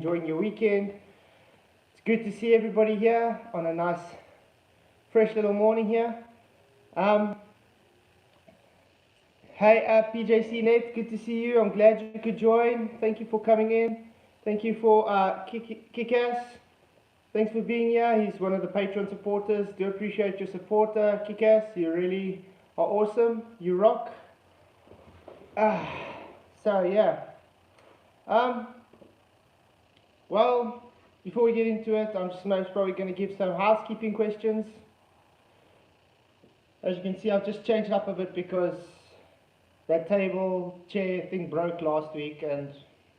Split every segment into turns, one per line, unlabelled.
enjoying your weekend. It's good to see everybody here on a nice fresh little morning here. Hey PJC Net, good to see you. I'm glad you could join. Thank you for coming in. Thank you for Kickass. Thanks for being here. He's one of the Patreon supporters. Do appreciate your support, Kickass. You really are awesome. You rock. So yeah. Well, before we get into it, I'm just most probably going to give some housekeeping questions. As you can see, I've just changed it up a bit because that table chair thing broke last week, and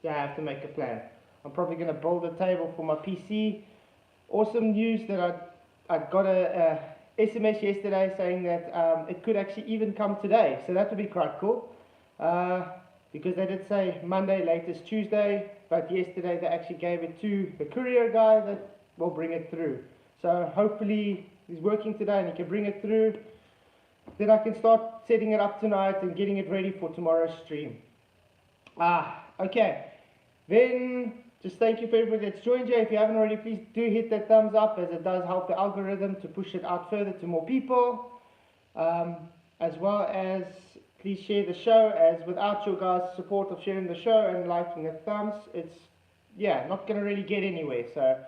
yeah, I have to make a plan. I'm probably going to build a table for my PC. Awesome news that I got a SMS yesterday saying that it could actually even come today, so that would be quite cool. Because they did say Monday, latest Tuesday, but yesterday they actually gave it to the courier guy that will bring it through. So hopefully he's working today and he can bring it through. Then I can start setting it up tonight and getting it ready for tomorrow's stream. Okay. Then just thank you for everybody that's joined here. If you haven't already, please do hit that thumbs up, as it does help the algorithm to push it out further to more people. As well as please share the show, as without your guys' support of sharing the show and liking the thumbs, it's not going to really get anywhere. So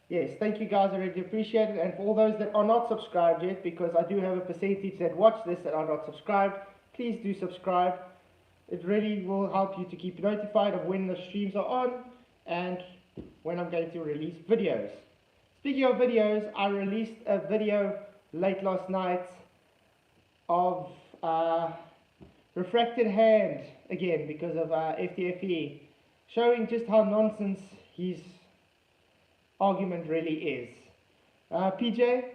yes, thank you guys, I really appreciate it. And for all those that are not subscribed yet, because I do have a percentage that watch this that are not subscribed, please do subscribe. It really will help you to keep notified of when the streams are on and when I'm going to release videos. Speaking of videos, I released a video late last night of refracted hand again because of FTFE, showing just how nonsense his argument really is. PJ,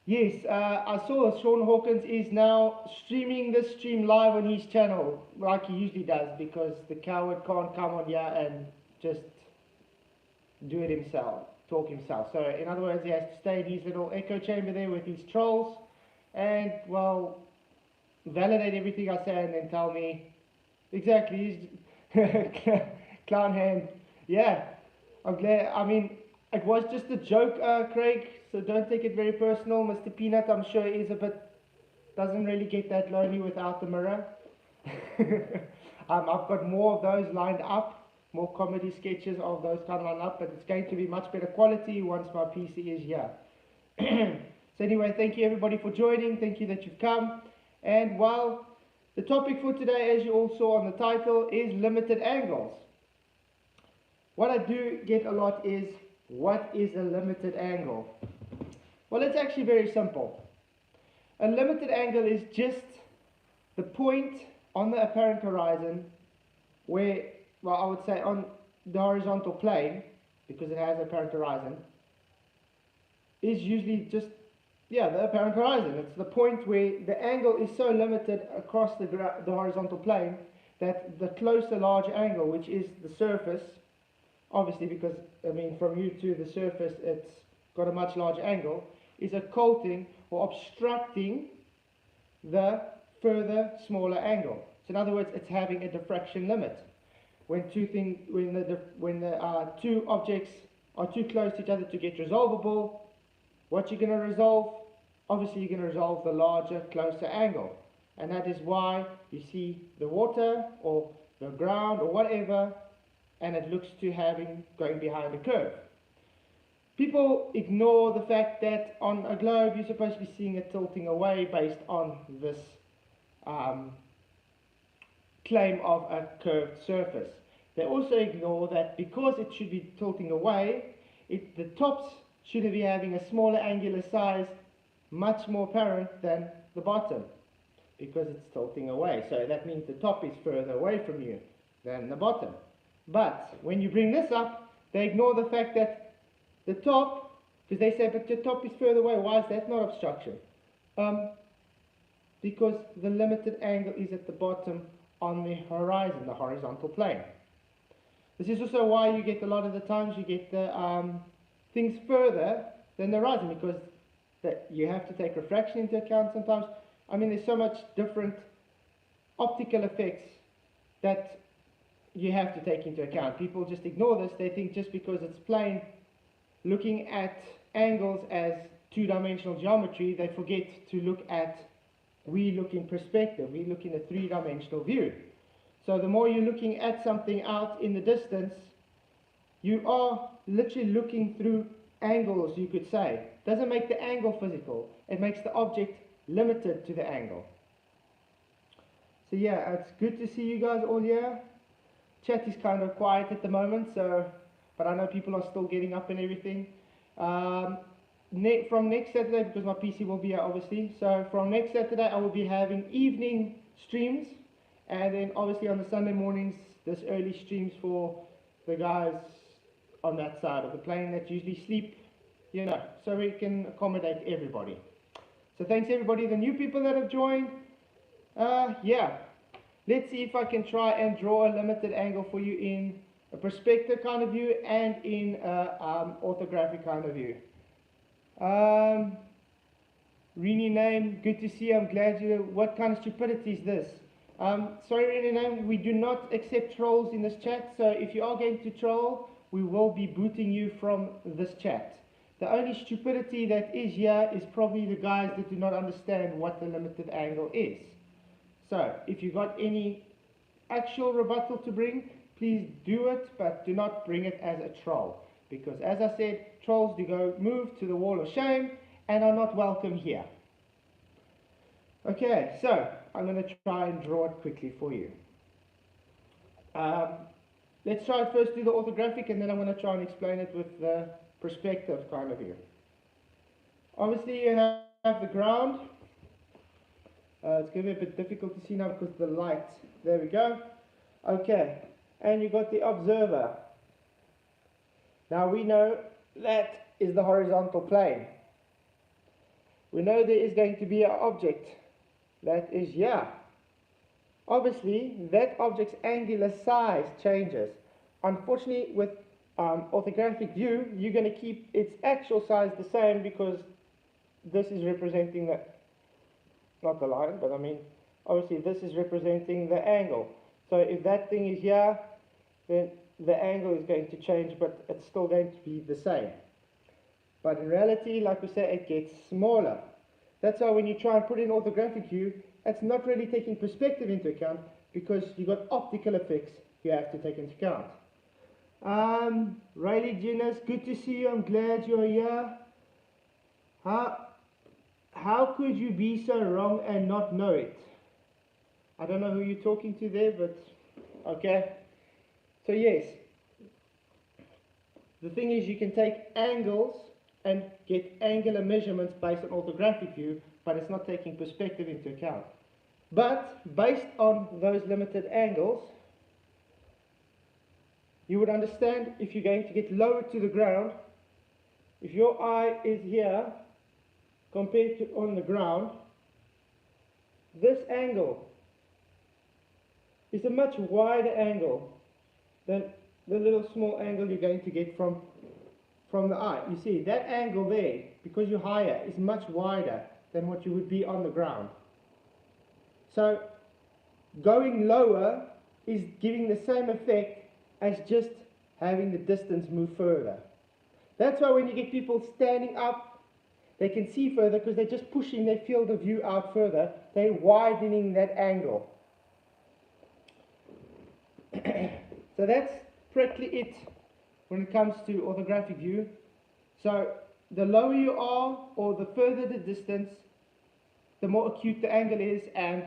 yes, I saw Sean Hawkins is now streaming this stream live on his channel like he usually does, because the coward can't come on here and just do it himself, talk himself. So in other words, he has to stay in his little echo chamber there with his trolls and, well, validate everything I say and then tell me exactly. Clown hand. Yeah, I'm glad. I mean, it was just a joke, Craig, so don't take it very personal. Mr. Peanut, I'm sure, is a bit, doesn't really get that lonely without the mirror. I've got more of those lined up, more comedy sketches of those kind of lined up, but it's going to be much better quality once my PC is here. So anyway, thank you everybody for joining. Thank you that you've come. And well, the topic for today, as you all saw on the title, is limited angles. What I do get a lot is, what is a limited angle? Well, it's actually very simple. A limited angle is just the point on the apparent horizon where, well, I would say on the horizontal plane, because it has an apparent horizon, is usually just the apparent horizon. It's the point where the angle is so limited across the horizontal plane that the closer large angle, which is the surface, obviously because, I mean, from you to the surface it's got a much larger angle, is occulting or obstructing the further smaller angle. So in other words, it's having a diffraction limit. When the two objects are too close to each other to get resolvable, what you're going to resolve? Obviously, you're going to resolve the larger, closer angle. And that is why you see the water or the ground or whatever, and it looks to going behind a curve. People ignore the fact that on a globe, you're supposed to be seeing it tilting away based on this claim of a curved surface. They also ignore that because it should be tilting away, the tops should be having a smaller angular size, much more apparent than the bottom, because it's tilting away. So that means the top is further away from you than the bottom. But when you bring this up, they ignore the fact that the top, because they say, but the top is further away, why is that not obstruction? Because the limited angle is at the bottom on the horizon, the horizontal plane. This is also why you get a lot of the times you get the things further than the horizon, because you have to take refraction into account sometimes. I mean, there's so much different optical effects that you have to take into account. People just ignore this. They think just because it's plain looking at angles as two-dimensional geometry, they forget to look at, we look in perspective, we look in a three-dimensional view. So the more you're looking at something out in the distance, you are literally looking through angles, you could say. Doesn't make the angle physical, it makes the object limited to the angle. So yeah, it's good to see you guys all here. Chat is kind of quiet at the moment, so, but I know people are still getting up and everything. From next Saturday, because my PC will be here obviously, so from next Saturday I will be having evening streams, and then obviously on the Sunday mornings there's early streams for the guys on that side of the plane that usually sleep, you know, so we can accommodate everybody. So thanks everybody, the new people that have joined. Yeah, let's see if I can try and draw a limited angle for you in a perspective kind of view and in orthographic kind of view. Rini name, good to see you. I'm glad you. What kind of stupidity is this? Sorry, Rini name, we do not accept trolls in this chat. So if you are going to troll, we will be booting you from this chat. The only stupidity that is here is probably the guys that do not understand what the limited angle is. So if you got any actual rebuttal to bring, please do it, but do not bring it as a troll. Because as I said, trolls do go move to the wall of shame and are not welcome here. Okay, so I'm going to try and draw it quickly for you. Let's try it first, do the orthographic, and then I'm going to try and explain it with the perspective kind of view. Obviously you have the ground. It's going to be a bit difficult to see now because of the light. There we go. Okay, and you've got the observer. Now we know that is the horizontal plane. We know there is going to be an object that is here. Obviously, that object's angular size changes. Unfortunately, with orthographic view, you're going to keep its actual size the same because this is representing the, not the line, but I mean, obviously this is representing the angle. So if that thing is here, then the angle is going to change, but it's still going to be the same. But in reality, like we say, it gets smaller. That's why when you try and put in orthographic view, it's not really taking perspective into account because you've got optical effects you have to take into account. Riley Guinness, good to see you. I'm glad you're here. How could you be so wrong and not know it? I don't know who you're talking to there, but okay. So yes, the thing is you can take angles and get angular measurements based on orthographic view, but it's not taking perspective into account. But based on those limited angles, you would understand if you're going to get lower to the ground, if your eye is here compared to on the ground, this angle is a much wider angle than the little small angle you're going to get from the eye. You see, that angle there, because you're higher, is much wider than what you would be on the ground. So going lower is giving the same effect as just having the distance move further. That's why when you get people standing up, they can see further because they're just pushing their field of view out further. They're widening that angle. So that's practically it when it comes to orthographic view. So the lower you are or the further the distance, the more acute the angle is, and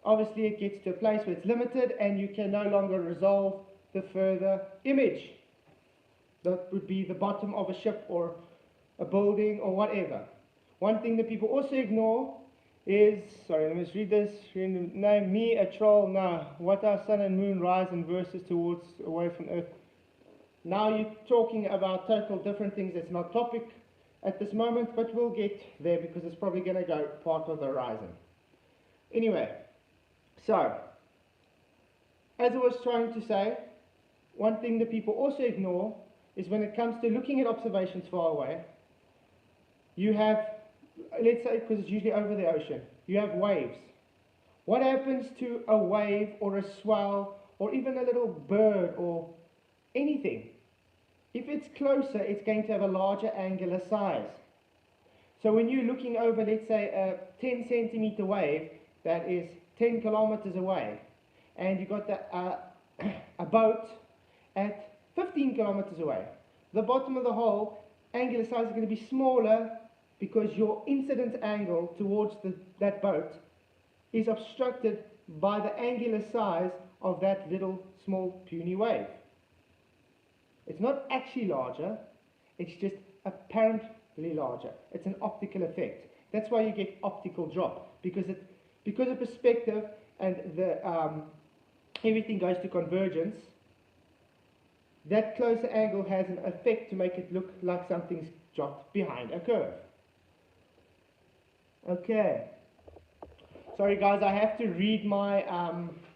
obviously it gets to a place where it's limited and you can no longer resolve the further image. That would be the bottom of a ship or a building or whatever. One thing that people also ignore is, sorry, let me just read this. Name me a troll now. What are sun and moon rise and versus towards away from earth? Now you're talking about total different things. That's not topic at this moment, but we'll get there because it's probably going to go part of the horizon. Anyway, so as I was trying to say, one thing that people also ignore is when it comes to looking at observations far away, you have, let's say, because it's usually over the ocean, you have waves. What happens to a wave or a swell or even a little bird or anything, if it's closer, it's going to have a larger angular size. So when you're looking over, let's say, a 10 centimeter wave that is 10 kilometers away, and you've got a boat at 15 kilometers away, the bottom of the hole, angular size is going to be smaller because your incident angle towards that boat is obstructed by the angular size of that little small puny wave. It's not actually larger, it's just apparently larger. It's an optical effect. That's why you get optical drop, because of perspective and everything goes to convergence. That closer angle has an effect to make it look like something's dropped behind a curve. Okay. Sorry guys, I have to read my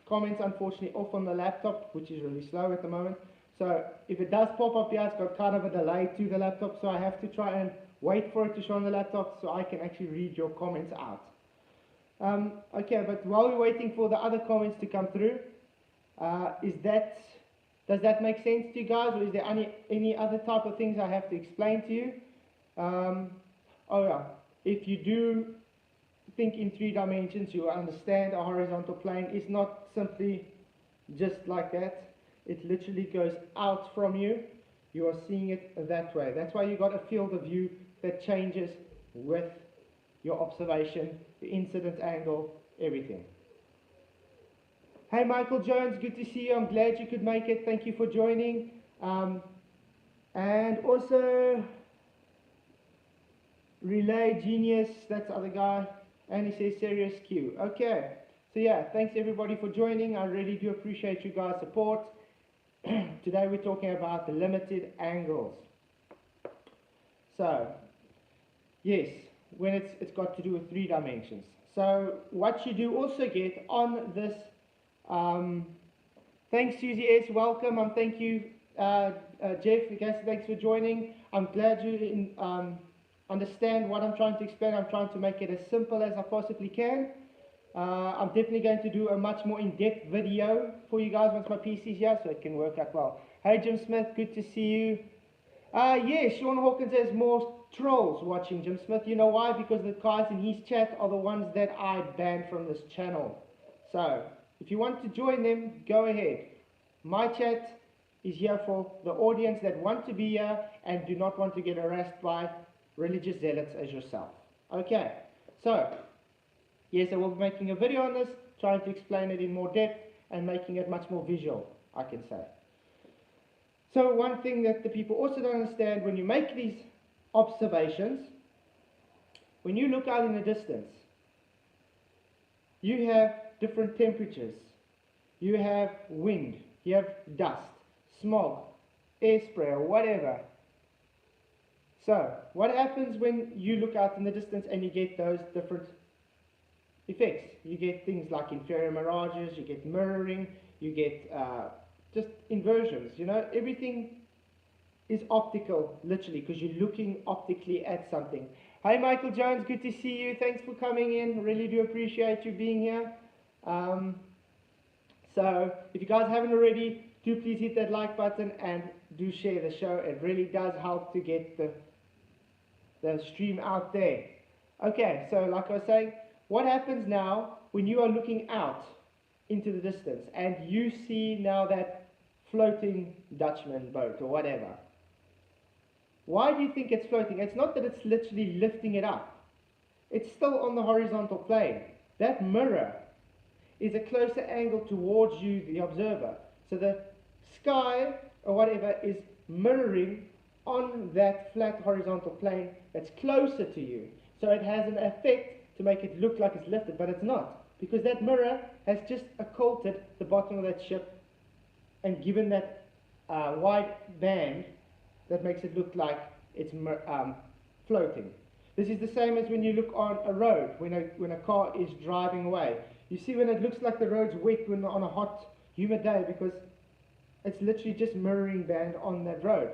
comments unfortunately off on the laptop, which is really slow at the moment. So if it does pop up here, it's got kind of a delay to the laptop, so I have to try and wait for it to show on the laptop so I can actually read your comments out. Okay, but while we're waiting for the other comments to come through, does that make sense to you guys, or is there any other type of things I have to explain to you? Oh yeah, if you do think in 3 dimensions, you will understand a horizontal plane is not simply just like that. It literally goes out from you. You are seeing it that way. That's why you've got a field of view that changes with your observation, the incident angle, everything. Hey Michael Jones, good to see you. I'm glad you could make it. Thank you for joining. And also Relay Genius, that's the other guy. And he says serious Q. Okay. So yeah, thanks everybody for joining. I really do appreciate you guys' support. Today we're talking about the limited angles. So, yes, when it's got to do with 3 dimensions. So what you do also get on this, thanks Susie S, welcome, thank you Jeff, thanks for joining. I'm glad you understand what I'm trying to explain. I'm trying to make it as simple as I possibly can. I'm definitely going to do a much more in-depth video for you guys once my PC is here, so it can work out well. Hey Jim Smith, good to see you. Yes, Sean Hawkins has more trolls watching Jim Smith. You know why? Because the guys in his chat are the ones that I banned from this channel. So, if you want to join them, go ahead. My chat is here for the audience that want to be here and do not want to get harassed by religious zealots as yourself. Okay, so yes, I will be making a video on this, trying to explain it in more depth and making it much more visual, I can say. So one thing that the people also don't understand, when you make these observations, when you look out in the distance, you have different temperatures. You have wind, you have dust, smog, air spray or whatever. So what happens when you look out in the distance and you get those different effects? You get things like inferior mirages, you get mirroring, you get just inversions, you know, everything is optical, literally, because you're looking optically at something. Hi Michael Jones, good to see you, thanks for coming in, really do appreciate you being here. So, if you guys haven't already, do please hit that like button and do share the show, it really does help to get the stream out there. Okay, so like I was saying, what happens now when you are looking out into the distance and you see now that floating Dutchman boat or whatever? Why do you think it's floating? It's not that it's literally lifting it up. It's still on the horizontal plane. That mirror is a closer angle towards you, the observer. So the sky or whatever is mirroring on that flat horizontal plane that's closer to you. So it has an effect to make it look like it's lifted, but it's not. Because that mirror has just occulted the bottom of that ship and given that wide band that makes it look like it's floating. This is the same as when you look on a road, when a car is driving away. You see when it looks like the road's wet when on a hot, humid day, because it's literally just mirroring band on that road.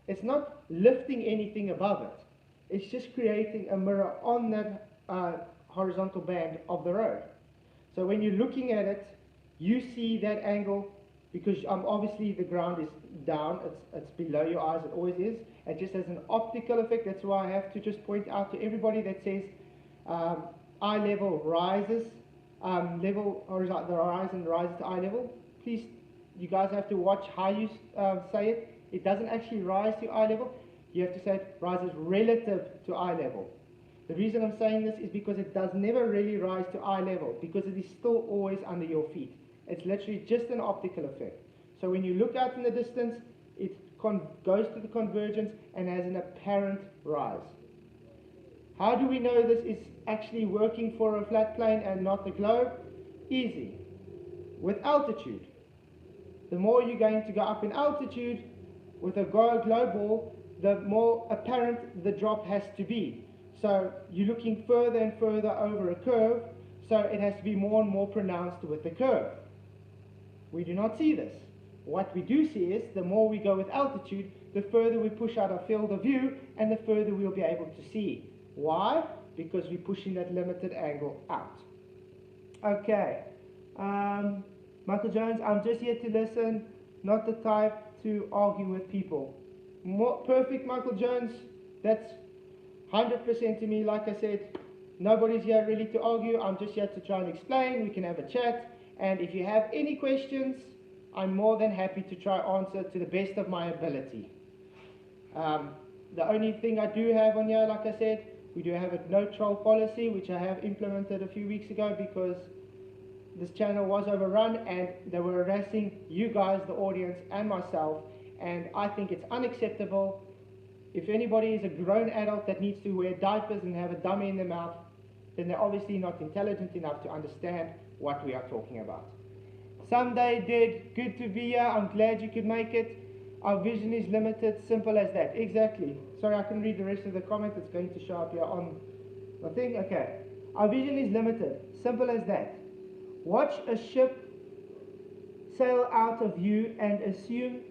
It's not lifting anything above it. It's just creating a mirror on that horizontal band of the road. So when you're looking at it, you see that angle because obviously the ground is down, it's below your eyes, it always is. It just has an optical effect. That's why I have to just point out to everybody that says eye level rises, the horizon rises to eye level. Please, you guys have to watch how you say it. It doesn't actually rise to eye level. You have to say it rises relative to eye level. The reason I'm saying this is because it does never really rise to eye level, because it is still always under your feet. It's literally just an optical effect. So when you look out in the distance, it goes to the convergence and has an apparent rise. How do we know this is actually working for a flat plane and not the globe? Easy. With altitude. The more you're going to go up in altitude with a globe ball, the more apparent the drop has to be. So you're looking further and further over a curve, so it has to be more and more pronounced with the curve. We do not see this. What we do see is the more we go with altitude, the further we push out our field of view and the further we'll be able to see. Why? Because we're pushing that limited angle out. Okay. Michael Jones, I'm just here to listen, not the type to argue with people. Perfect, Michael Jones. That's 100% to me. Like I said, nobody's here really to argue. I'm just here to try and explain. We can have a chat. And if you have any questions, I'm more than happy to try answer to the best of my ability. The only thing I do have on here, like I said, we do have a no troll policy, which I have implemented a few weeks ago because this channel was overrun and they were harassing you guys, the audience, and myself. And I think it's unacceptable. If anybody is a grown adult that needs to wear diapers and have a dummy in their mouth, then they're obviously not intelligent enough to understand what we are talking about. Someday, Dad, good to be here. I'm glad you could make it. Our vision is limited, simple as that. Exactly. Sorry, I can read the rest of the comment. It's going to show up here on the thing. Okay. Our vision is limited, simple as that. Watch a ship sail out of view and assume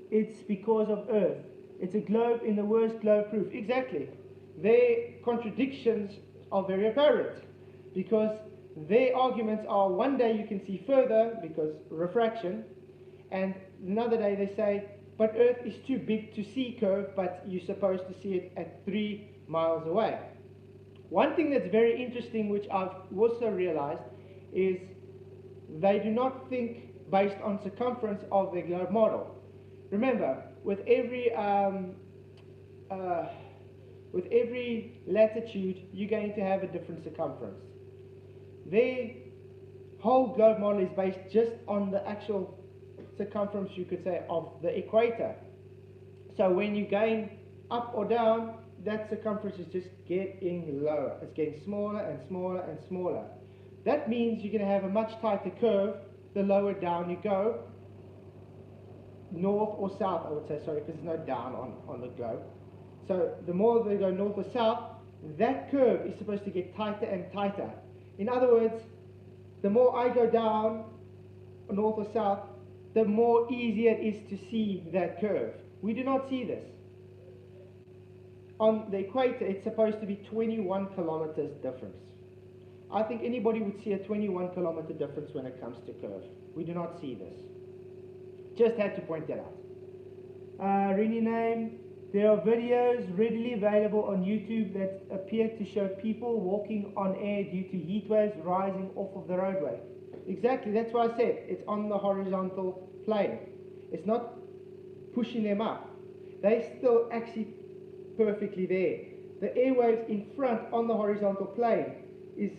it's because of Earth. It's a globe in the worst globe proof. Exactly. Their contradictions are very apparent because their arguments are one day you can see further because refraction, and another day they say, but Earth is too big to see curve, but you're supposed to see it at 3 miles away. One thing that's very interesting, which I've also realized, is they do not think based on circumference of their globe model. Remember, with every latitude, you're going to have a different circumference. Their whole globe model is based just on the actual circumference, you could say, of the equator. So when you're going up or down, that circumference is just getting lower. It's getting smaller and smaller and smaller. That means you're going to have a much tighter curve the lower down you go, north or south, I would say, sorry, because there's no down on the globe. So the more they go north or south, that curve is supposed to get tighter and tighter. In other words, the more I go down, north or south, the more easier it is to see that curve. We do not see this. On the equator, it's supposed to be 21 kilometers difference. I think anybody would see a 21 kilometer difference when it comes to curve. We do not see this. Just had to point that out. Rename. There are videos readily available on YouTube that appear to show people walking on air due to heat waves rising off of the roadway. Exactly, that's why I said it's on the horizontal plane. It's not pushing them up. They're still actually perfectly there. The airwaves in front on the horizontal plane is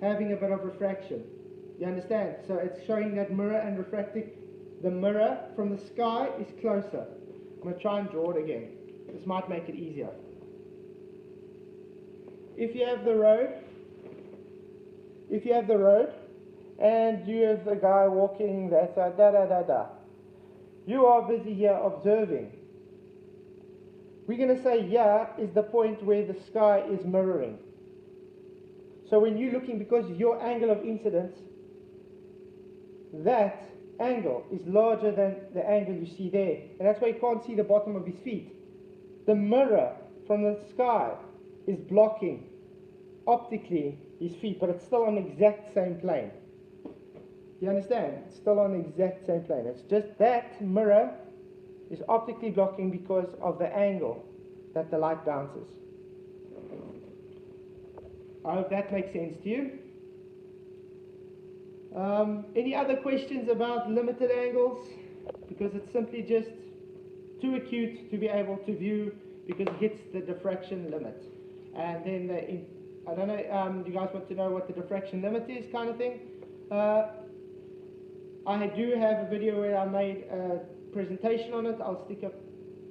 having a bit of refraction. You understand? So it's showing that mirror and refracting. The mirror from the sky is closer. I'm going to try and draw it again. This might make it easier. If you have the road, and you have the guy walking that side, you are busy here observing. We're going to say here is the point where the sky is mirroring. So when you're looking, because your angle of incidence, that angle is larger than the angle you see there, and that's why you can't see the bottom of his feet. The mirror from the sky is blocking optically his feet, but it's still on the exact same plane. Do you understand? It's still on the exact same plane. It's just that mirror is optically blocking because of the angle that the light bounces. I hope that makes sense to you. Any other questions about limited angles? Because it's simply just too acute to be able to view because it hits the diffraction limit. And then, I don't know, do you guys want to know what the diffraction limit is, kind of thing? I do have a video where I made a presentation on it. I'll stick up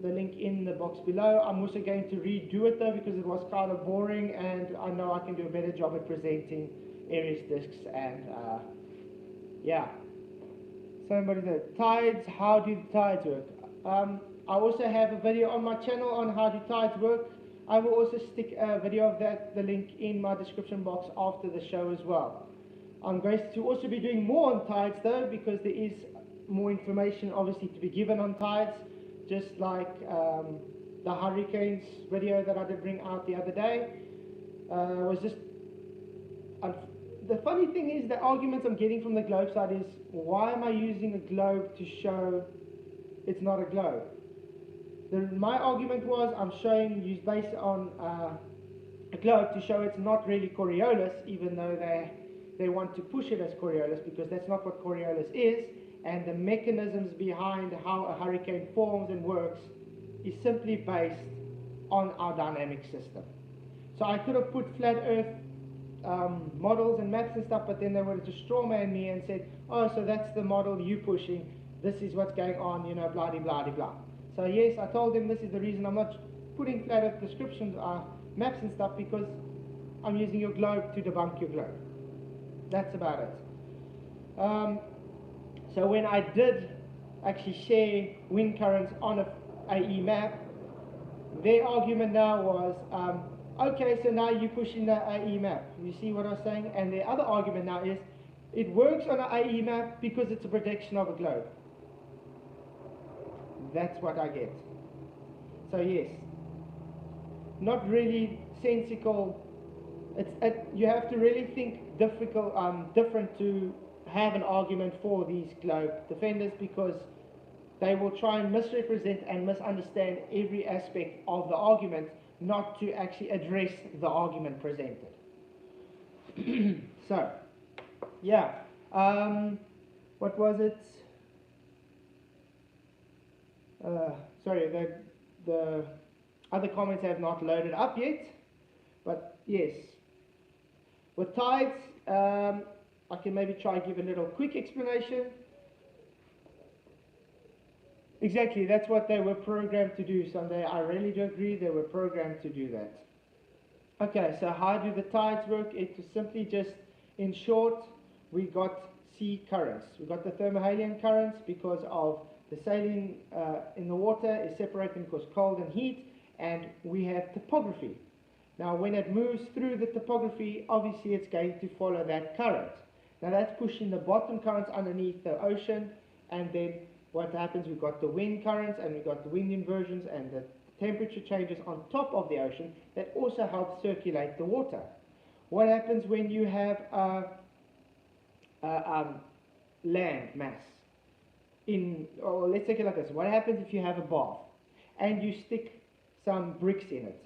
the link in the box below. I'm also going to redo it though because it was kind of boring, and I know I can do a better job at presenting Aries discs and yeah. Somebody said, tides, how do the tides work? I also have a video on my channel on how do tides work. I will also stick a video of that, the link in my description box after the show as well. I'm going to also be doing more on tides though, because there is more information obviously to be given on tides, just like the hurricanes video that I did bring out the other day. Was just the funny thing is the arguments I'm getting from the globe side is, why am I using a globe to show it's not a globe? My argument was, I'm showing you based on a globe to show it's not really Coriolis, even though they want to push it as Coriolis, because that's not what Coriolis is, and the mechanisms behind how a hurricane forms and works is simply based on our dynamic system. So I could have put flat earth models and maps and stuff, but then they would have just strawman me and said, oh, so that's the model you pushing, this is what's going on, you know, blah de blah de blah. So yes, I told them this is the reason I'm not putting flat earth descriptions, maps and stuff, because I'm using your globe to debunk your globe. That's about it. So when I did actually share wind currents on a AE map, their argument now was, okay, so now you're pushing the AE map. You see what I was saying? And the other argument now is, it works on an AE map because it's a projection of a globe. That's what I get. So yes, not really sensical. You have to really think different to have an argument for these globe defenders, because they will try and misrepresent and misunderstand every aspect of the argument, not to actually address the argument presented. So, yeah, what was it? Sorry, the other comments have not loaded up yet, but yes. With tides, I can maybe try and give a little quick explanation. Exactly, that's what they were programmed to do, Sunday. I really do agree, they were programmed to do that. Okay, so how do the tides work? It was simply just, in short, we got sea currents. We got the thermohalion currents because of the saline in the water is separating because cold and heat, and we have topography. Now when it moves through the topography, obviously it's going to follow that current. Now that's pushing the bottom currents underneath the ocean, and then what happens, we've got the wind currents and we've got the wind inversions and the temperature changes on top of the ocean that also help circulate the water. What happens when you have land mass? Or let's take it like this. What happens if you have a bath and you stick some bricks in it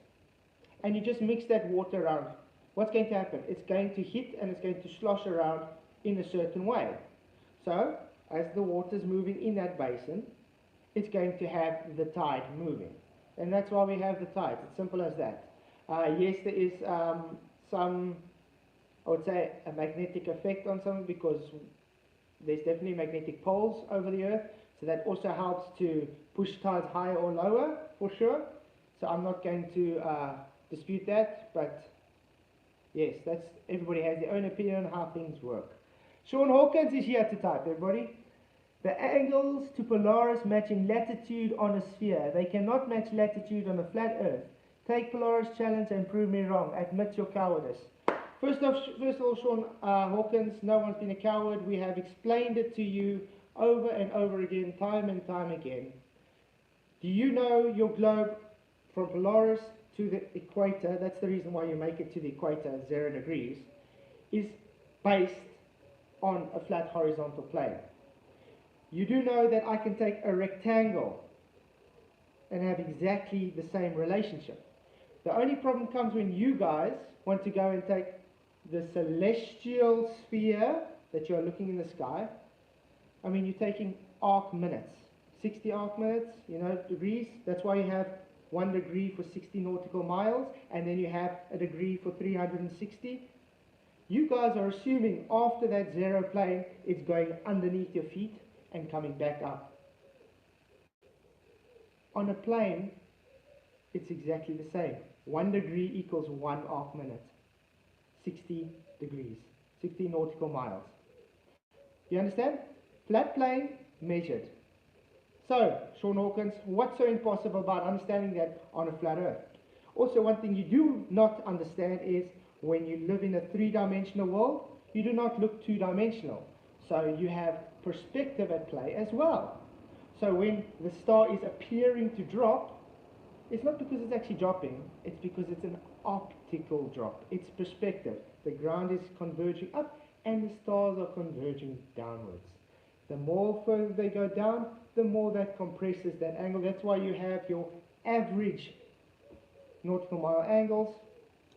and you just mix that water around? What's going to happen? It's going to hit and it's going to slosh around in a certain way. So as the water's moving in that basin, it's going to have the tide moving. And that's why we have the tides. It's simple as that. Yes, there is some, I would say, a magnetic effect on some, because there's definitely magnetic poles over the Earth. So that also helps to push tides higher or lower, for sure. So I'm not going to dispute that, but yes, everybody has their own opinion on how things work. Sean Hawkins is here to type, everybody. The angles to Polaris matching latitude on a sphere. They cannot match latitude on a flat Earth. Take Polaris challenge and prove me wrong. Admit your cowardice. First of all, Sean Hawkins, no one's been a coward. We have explained it to you over and over again, time and time again. Do you know your globe from Polaris to the equator? That's the reason why you make it to the equator, 0 degrees, is based on a flat horizontal plane. You do know that I can take a rectangle and have exactly the same relationship. The only problem comes when you guys want to go and take the celestial sphere that you're looking in the sky. I mean, you're taking arc minutes, 60 arc minutes, you know, degrees. That's why you have 1 degree for 60 nautical miles, and then you have a degree for 360. You guys are assuming after that zero plane, it's going underneath your feet and coming back up. On a plane, it's exactly the same. 1 degree equals 1 arc minute. 60 degrees, 60 nautical miles. You understand? Flat plane measured. So, Sean Hawkins, what's so impossible about understanding that on a flat earth? Also, one thing you do not understand is when you live in a three-dimensional world, you do not look two-dimensional. So you have perspective at play as well. So when the star is appearing to drop, it's not because it's actually dropping, it's because it's an optical drop. It's perspective. The ground is converging up and the stars are converging downwards. The more further they go down, the more that compresses that angle. That's why you have your average nautical mile angles,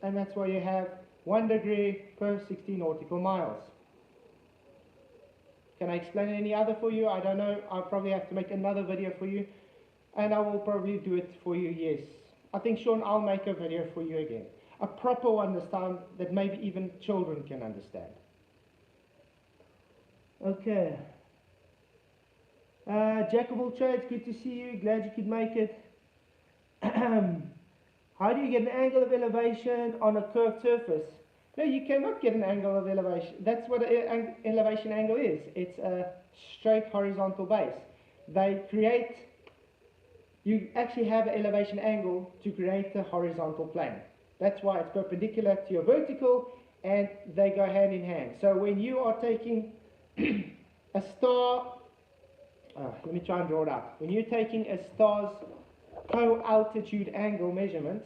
and that's why you have 1 degree per 60 nautical miles. Can I explain any other for you? I don't know. I'll probably have to make another video for you, and I will probably do it for you, yes. I think, Sean, I'll make a video for you again. A proper one this time that maybe even children can understand. Okay. Jack of all trades, good to see you. Glad you could make it. How do you get an angle of elevation on a curved surface? No, you cannot get an angle of elevation. That's what an elevation angle is. It's a straight horizontal base. You actually have an elevation angle to create a horizontal plane. That's why it's perpendicular to your vertical, and they go hand in hand. So when you are taking a star, let me try and draw it out. When you're taking a star's co-altitude angle measurement,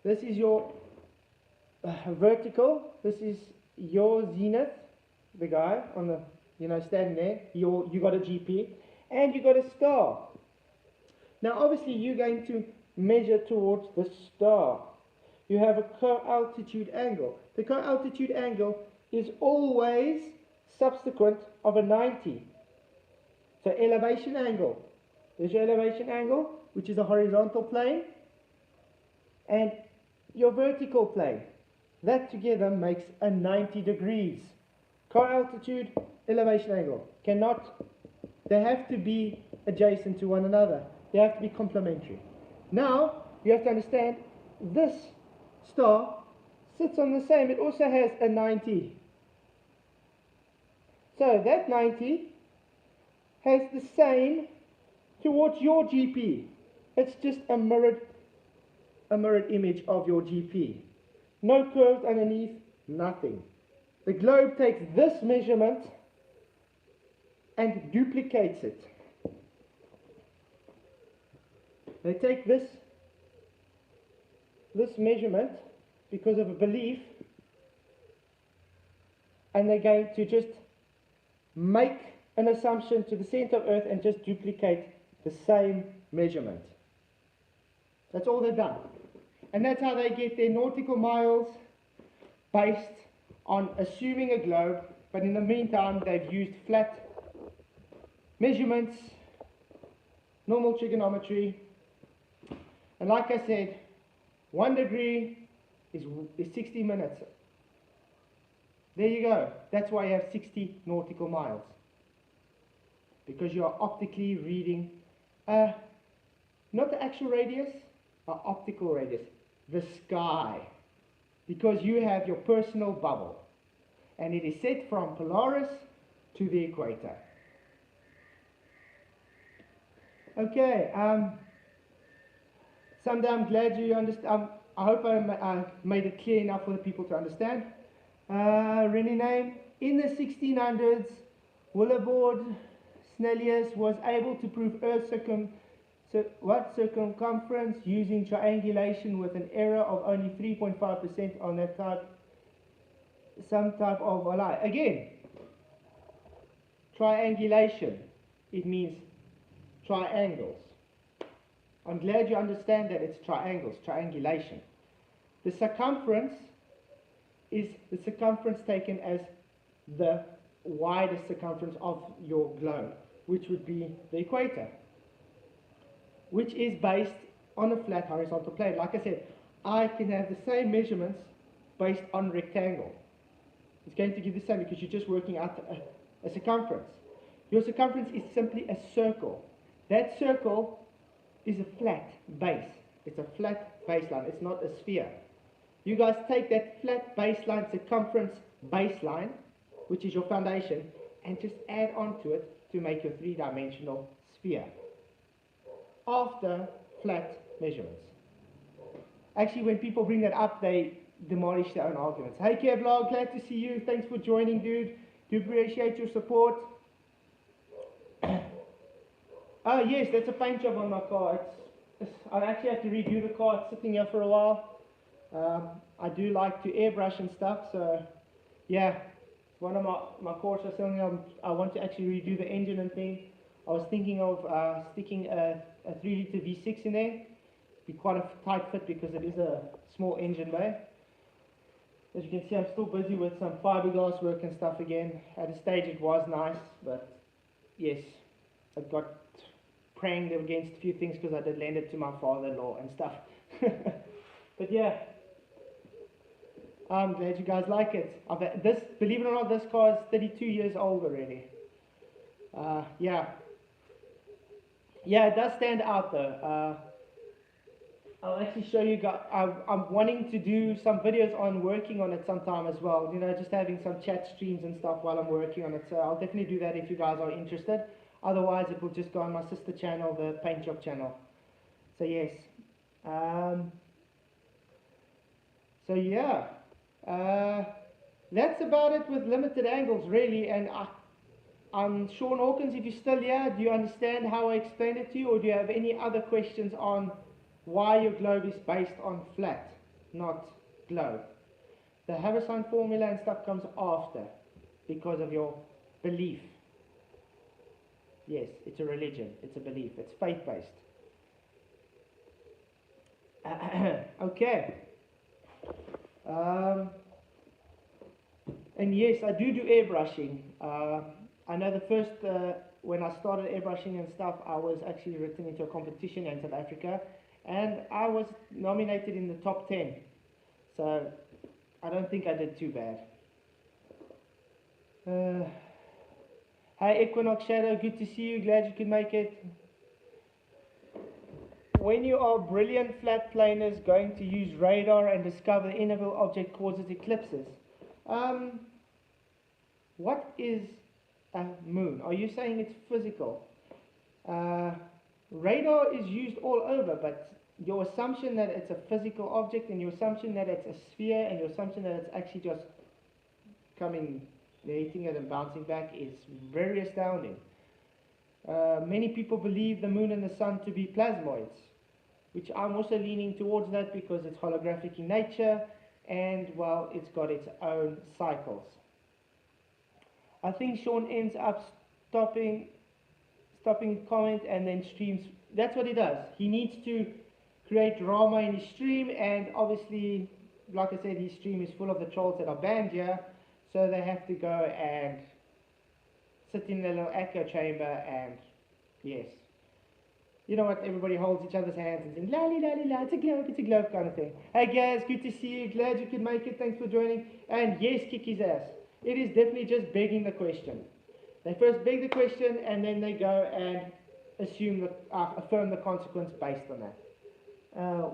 this is your vertical, this is your zenith, the guy on the, standing there, you got a GP, and you got a star. Now obviously you're going to measure towards the star. You have a co-altitude angle. The co-altitude angle is always subsequent of a 90. So elevation angle. There's your elevation angle, which is a horizontal plane, and your vertical plane. That together makes a 90 degrees. Co-altitude, elevation angle. They have to be adjacent to one another. They have to be complementary. Now, you have to understand, this star sits on the same. It also has a 90. So that 90 has the same towards your GP. It's just a mirrored image of your GP. No curves underneath, nothing. The globe takes this measurement and duplicates it. They take this measurement because of a belief, and they're going to just make an assumption to the center of Earth and just duplicate the same measurement. That's all they've done. And that's how they get their nautical miles based on assuming a globe, but in the meantime they've used flat measurements, normal trigonometry, and like I said, 1 degree is 60 minutes. There you go. That's why you have 60 nautical miles. Because you are optically reading, not the actual radius, optical radius, the sky. Because you have your personal bubble. And it is set from Polaris to the equator. Okay, someday I'm glad you understand. I hope I made it clear enough for the people to understand. Rennie name, in the 1600s, Willibord Snellius was able to prove Earth's circumference using triangulation with an error of only 3.5% on that type. some type of a line. Again, triangulation, it means triangles. I'm glad you understand that it's triangles, triangulation. The circumference is the circumference taken as the widest circumference of your globe, which would be the equator, which is based on a flat horizontal plane. Like I said, I can have the same measurements based on rectangle. It's going to give the same because you're just working out a circumference. Your circumference is simply a circle. That circle is a flat base. It's a flat baseline. It's not a sphere. You guys take that flat baseline circumference baseline, which is your foundation, and just add on to it to make your three-dimensional sphere after flat measurements. Actually, when people bring that up, they demolish their own arguments. Hey Kevlar, glad to see you. Thanks for joining, dude. Do appreciate your support. Oh yes, that's a paint job on my car. I actually have to redo the car. It's sitting here for a while. I do like to airbrush and stuff, so yeah, one of my courses I was telling I want to actually redo the engine and thing. I was thinking of sticking a 3 litre V6 in there. Be quite a tight fit because it is a small engine bay. As you can see, I'm still busy with some fiberglass work and stuff again. At a stage it was nice, but yes, I got pranged against a few things because I did lend it to my father-in-law and stuff. But yeah, I'm glad you guys like it. Believe it or not, this car is 32 years old already. Yeah, it does stand out though. I'll actually show you guys. I'm wanting to do some videos on working on it sometime as well. You know, just having some chat streams and stuff while I'm working on it. So I'll definitely do that if you guys are interested. Otherwise, it will just go on my sister channel, the Paint Job channel. So yes. So yeah. That's about it with limited angles, really. And I'm Sean Hawkins. If you're still here, do you understand how I explained it to you, or do you have any other questions on why your globe is based on flat, not globe? The Haversine formula and stuff comes after because of your belief. Yes, it's a religion, it's a belief, it's faith-based. Okay. And yes, I do airbrushing. I know the first, when I started airbrushing and stuff, I was actually written into a competition in South Africa, and I was nominated in the top 10. So I don't think I did too bad. Hi Equinox Shadow, good to see you, glad you could make it. When you are brilliant flat planers going to use radar and discover the invisible object causes eclipses. What is a moon? Are you saying it's physical? Radar is used all over, but your assumption that it's a physical object, and your assumption that it's a sphere, and your assumption that it's actually just coming, hitting it and bouncing back is very astounding. Many people believe the moon and the sun to be plasmoids, which I'm also leaning towards that because it's holographic in nature, and well, it's got its own cycles. I think Sean ends up stopping comment and then streams. That's what he does. He needs to create drama in his stream, and obviously, like I said, his stream is full of the trolls that are banned here, so they have to go and sit in their little echo chamber and, yes. You know what, everybody holds each other's hands and sing, la li la li la, it's a globe kind of thing. Hey guys, good to see you, glad you could make it, thanks for joining. And yes, kick his ass. It is definitely just begging the question. They first beg the question, and then they go and affirm the consequence based on that.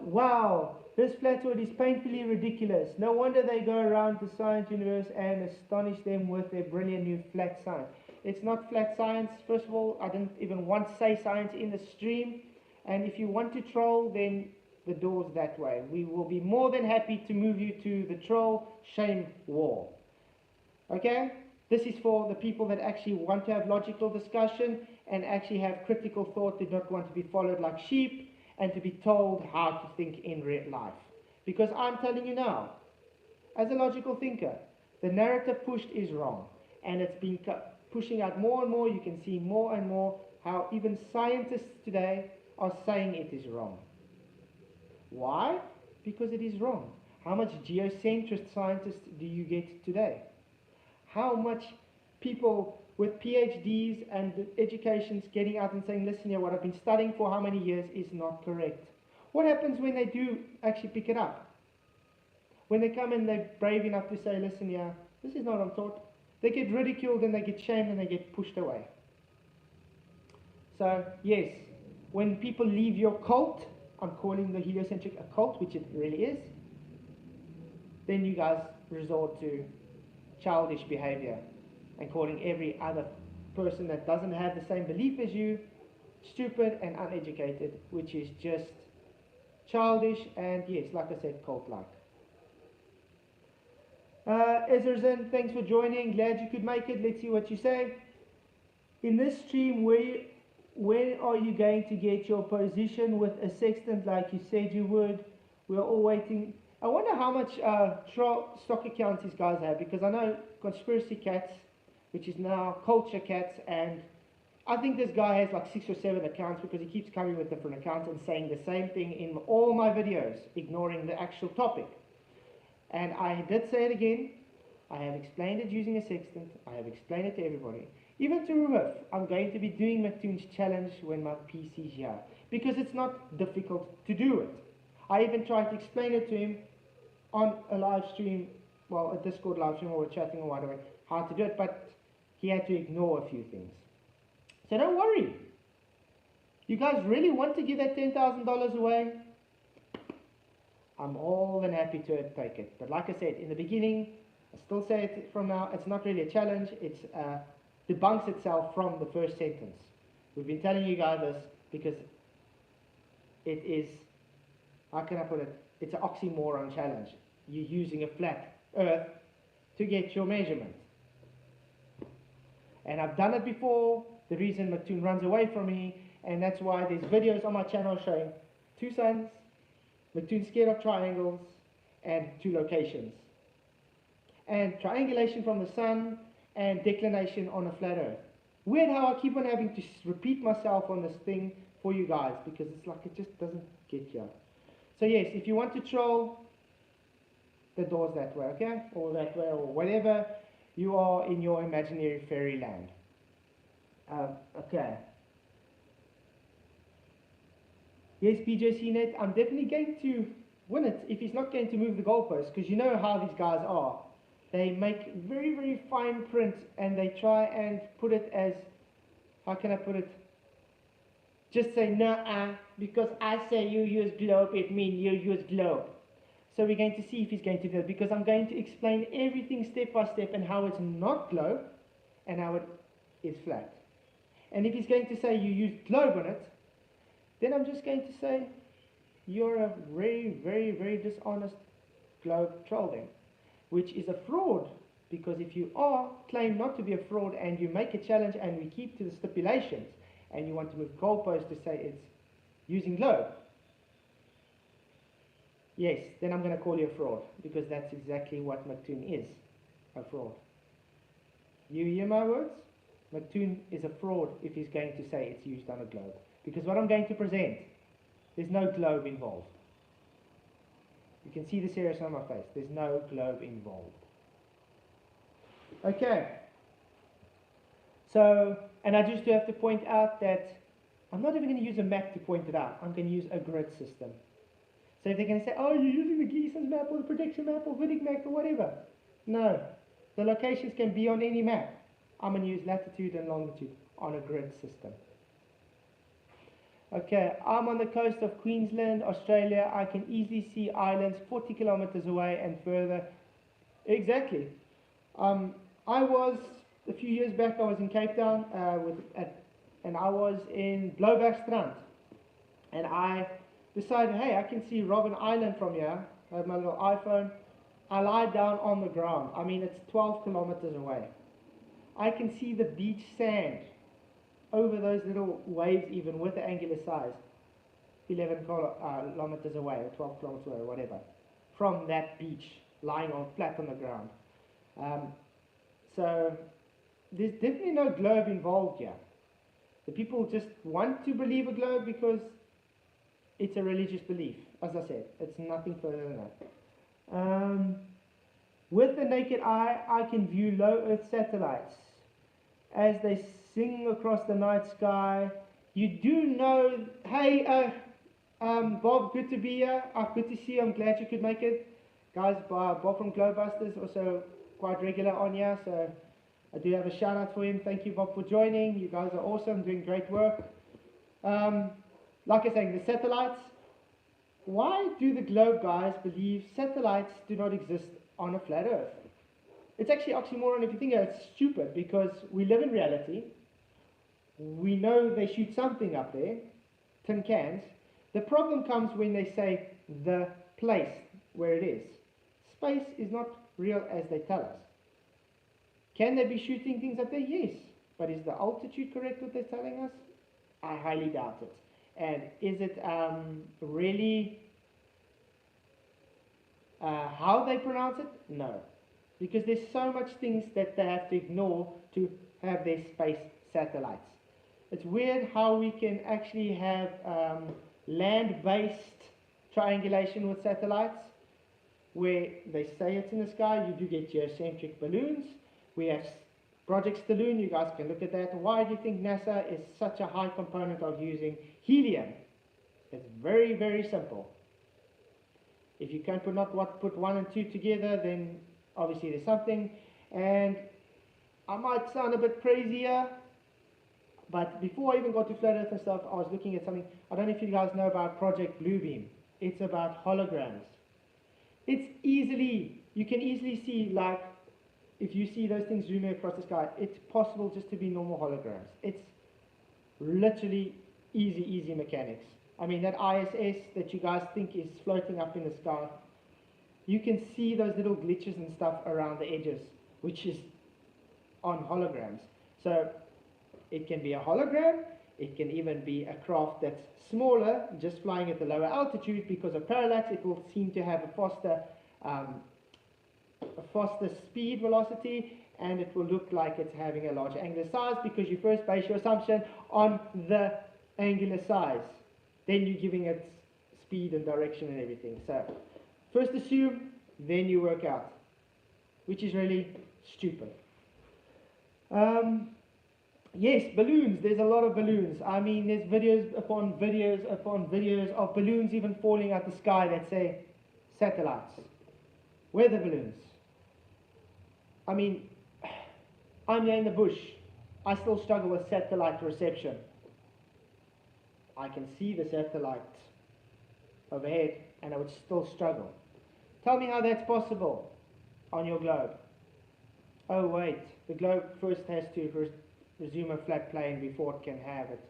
Wow, this flatwood is painfully ridiculous. No wonder they go around the science universe and astonish them with their brilliant new flat science. It's not flat science. First of all, I didn't even want to say science in the stream. And if you want to troll, then the door's that way. We will be more than happy to move you to the troll shame wall. Okay? This is for the people that actually want to have logical discussion and actually have critical thought, do not want to be followed like sheep, and to be told how to think in real life. Because I'm telling you now, as a logical thinker, The narrative pushed is wrong, and it's been pushing out more and more. You can see more and more how even scientists today are saying it is wrong. Why? Because it is wrong. How much geocentrist scientists do you get today? How much people with PhDs and educations getting out and saying, listen here, what I've been studying for how many years is not correct. What happens when they do actually pick it up? When they come and they're brave enough to say, listen here, this is not what I'm taught. They get ridiculed and they get shamed and they get pushed away. So, yes, when people leave your cult, I'm calling the heliocentric a cult, which it really is, then you guys resort to childish behavior and calling every other person that doesn't have the same belief as you stupid and uneducated, which is just childish and, yes, like I said, cult-like. Ezrazen, thanks for joining. Glad you could make it. Let's see what you say. In this stream, when are you going to get your position with a sextant like you said you would? We're all waiting. I wonder how much stock accounts these guys have, because I know Conspiracy Cats, which is now Culture Cats, and I think this guy has like 6 or 7 accounts because he keeps coming with different accounts and saying the same thing in all my videos, ignoring the actual topic. And I did say it again. I have explained it using a sextant. I have explained it to everybody. Even to Ruhif, I'm going to be doing Mctoon's challenge when my PC's here, because it's not difficult to do it. I even tried to explain it to him on a live stream, well, a Discord live stream, or we're chatting or whatever, how to do it, but he had to ignore a few things. So don't worry. You guys really want to give that $10,000 away? I'm more than happy to take it. But like I said, in the beginning, I still say it from now, it's not really a challenge, it's debunks itself from the first sentence. We've been telling you guys this because it is, how can I put it, it's an oxymoron challenge. You're using a flat earth to get your measurement. And I've done it before. The reason Mctoon runs away from me, and that's why there's videos on my channel showing 2 suns, Mctoon's scared of triangles, and 2 locations. And triangulation from the sun, and declination on a flat earth. Weird how I keep on having to repeat myself on this thing for you guys, because it's like it just doesn't get you. So yes, if you want to troll, the door's that way, okay? Or that way, or whatever you are in your imaginary fairyland. Okay. Yes, PJCnet, I'm definitely going to win it if he's not going to move the goalposts, because you know how these guys are. They make very, very fine print, and they try and put it as, how can I put it? Just say, nah, because I say you use globe, it means you use globe. So we're going to see if he's going to do it, because I'm going to explain everything step by step and how it's not globe and how it is flat. And if he's going to say you use globe on it, then I'm just going to say you're a very, very, very dishonest globe troll then, which is a fraud, because if you claim not to be a fraud and you make a challenge and we keep to the stipulations and you want to move goalposts to say it's using globe, yes, then I'm going to call you a fraud, because that's exactly what Mctoon is, a fraud. You hear my words? Mctoon is a fraud if he's going to say it's used on a globe, because what I'm going to present, there's no globe involved. You can see the seriousness on my face. There's no globe involved. Okay. So, and I just do have to point out that I'm not even going to use a map to point it out. I'm going to use a grid system. So if they're going to say, oh, you're using the Gleason's map or the projection map or Vidic map or whatever. No. The locations can be on any map. I'm going to use latitude and longitude on a grid system. Okay, I'm on the coast of Queensland, Australia. I can easily see islands 40 kilometers away and further. Exactly. I was, a few years back, I was in Cape Town and I was in Blaubergstrand. And I decided, hey, I can see Robben Island from here. I have my little iPhone. I lie down on the ground. I mean, it's 12 kilometers away. I can see the beach sand over those little waves, even with the angular size, 11 kilometers away, or 12 kilometers away, or whatever, from that beach, lying flat on the ground. So there's definitely no globe involved here. The people just want to believe a globe because it's a religious belief. As I said, it's nothing further than that. With the naked eye, I can view low Earth satellites as they sing across the night sky. You do know, hey, Bob, good to be here. Good to see you. I'm glad you could make it. Guys, Bob from Globebusters, also quite regular on here, so I do have a shout out for him. Thank you, Bob, for joining. You guys are awesome, doing great work. Like I said, the satellites. Why do the globe guys believe satellites do not exist on a flat Earth? It's actually oxymoron if you think it's stupid, because we live in reality. We know they shoot something up there, tin cans. The problem comes when they say the place where it is. Space is not real as they tell us. Can they be shooting things up there? Yes. But is the altitude correct what they're telling us? I highly doubt it. And is it really how they pronounce it? No. Because there's so much things that they have to ignore to have their space satellites. It's weird how we can actually have land-based triangulation with satellites, where they say it's in the sky. You do get geocentric balloons. We have Project Staloon, you guys can look at that. Why do you think NASA is such a high component of using helium? It's very, very simple. If you can put 1 and 2 together, then obviously there's something. And I might sound a bit crazier, but before I even got to Flat Earth and stuff, I was looking at something. I don't know if you guys know about Project Bluebeam. It's about holograms. You can easily see, like, if you see those things zooming across the sky, it's possible just to be normal holograms. It's literally easy mechanics. I mean, that ISS that you guys think is floating up in the sky, you can see those little glitches and stuff around the edges, which is on holograms. So it can be a hologram, it can even be a craft that's smaller, just flying at the lower altitude. Because of parallax, it will seem to have a faster speed velocity, and it will look like it's having a larger angular size, because you first base your assumption on the angular size. Then you're giving it speed and direction and everything. So first assume, then you work out, which is really stupid. Yes, balloons. There's a lot of balloons. I mean, there's videos upon videos upon videos of balloons even falling out the sky that say satellites. Weather balloons. I mean, I'm here in the bush. I still struggle with satellite reception. I can see the satellite overhead and I would still struggle. Tell me how that's possible on your globe. Oh wait, the globe first has to resume a flat plane before it can have it.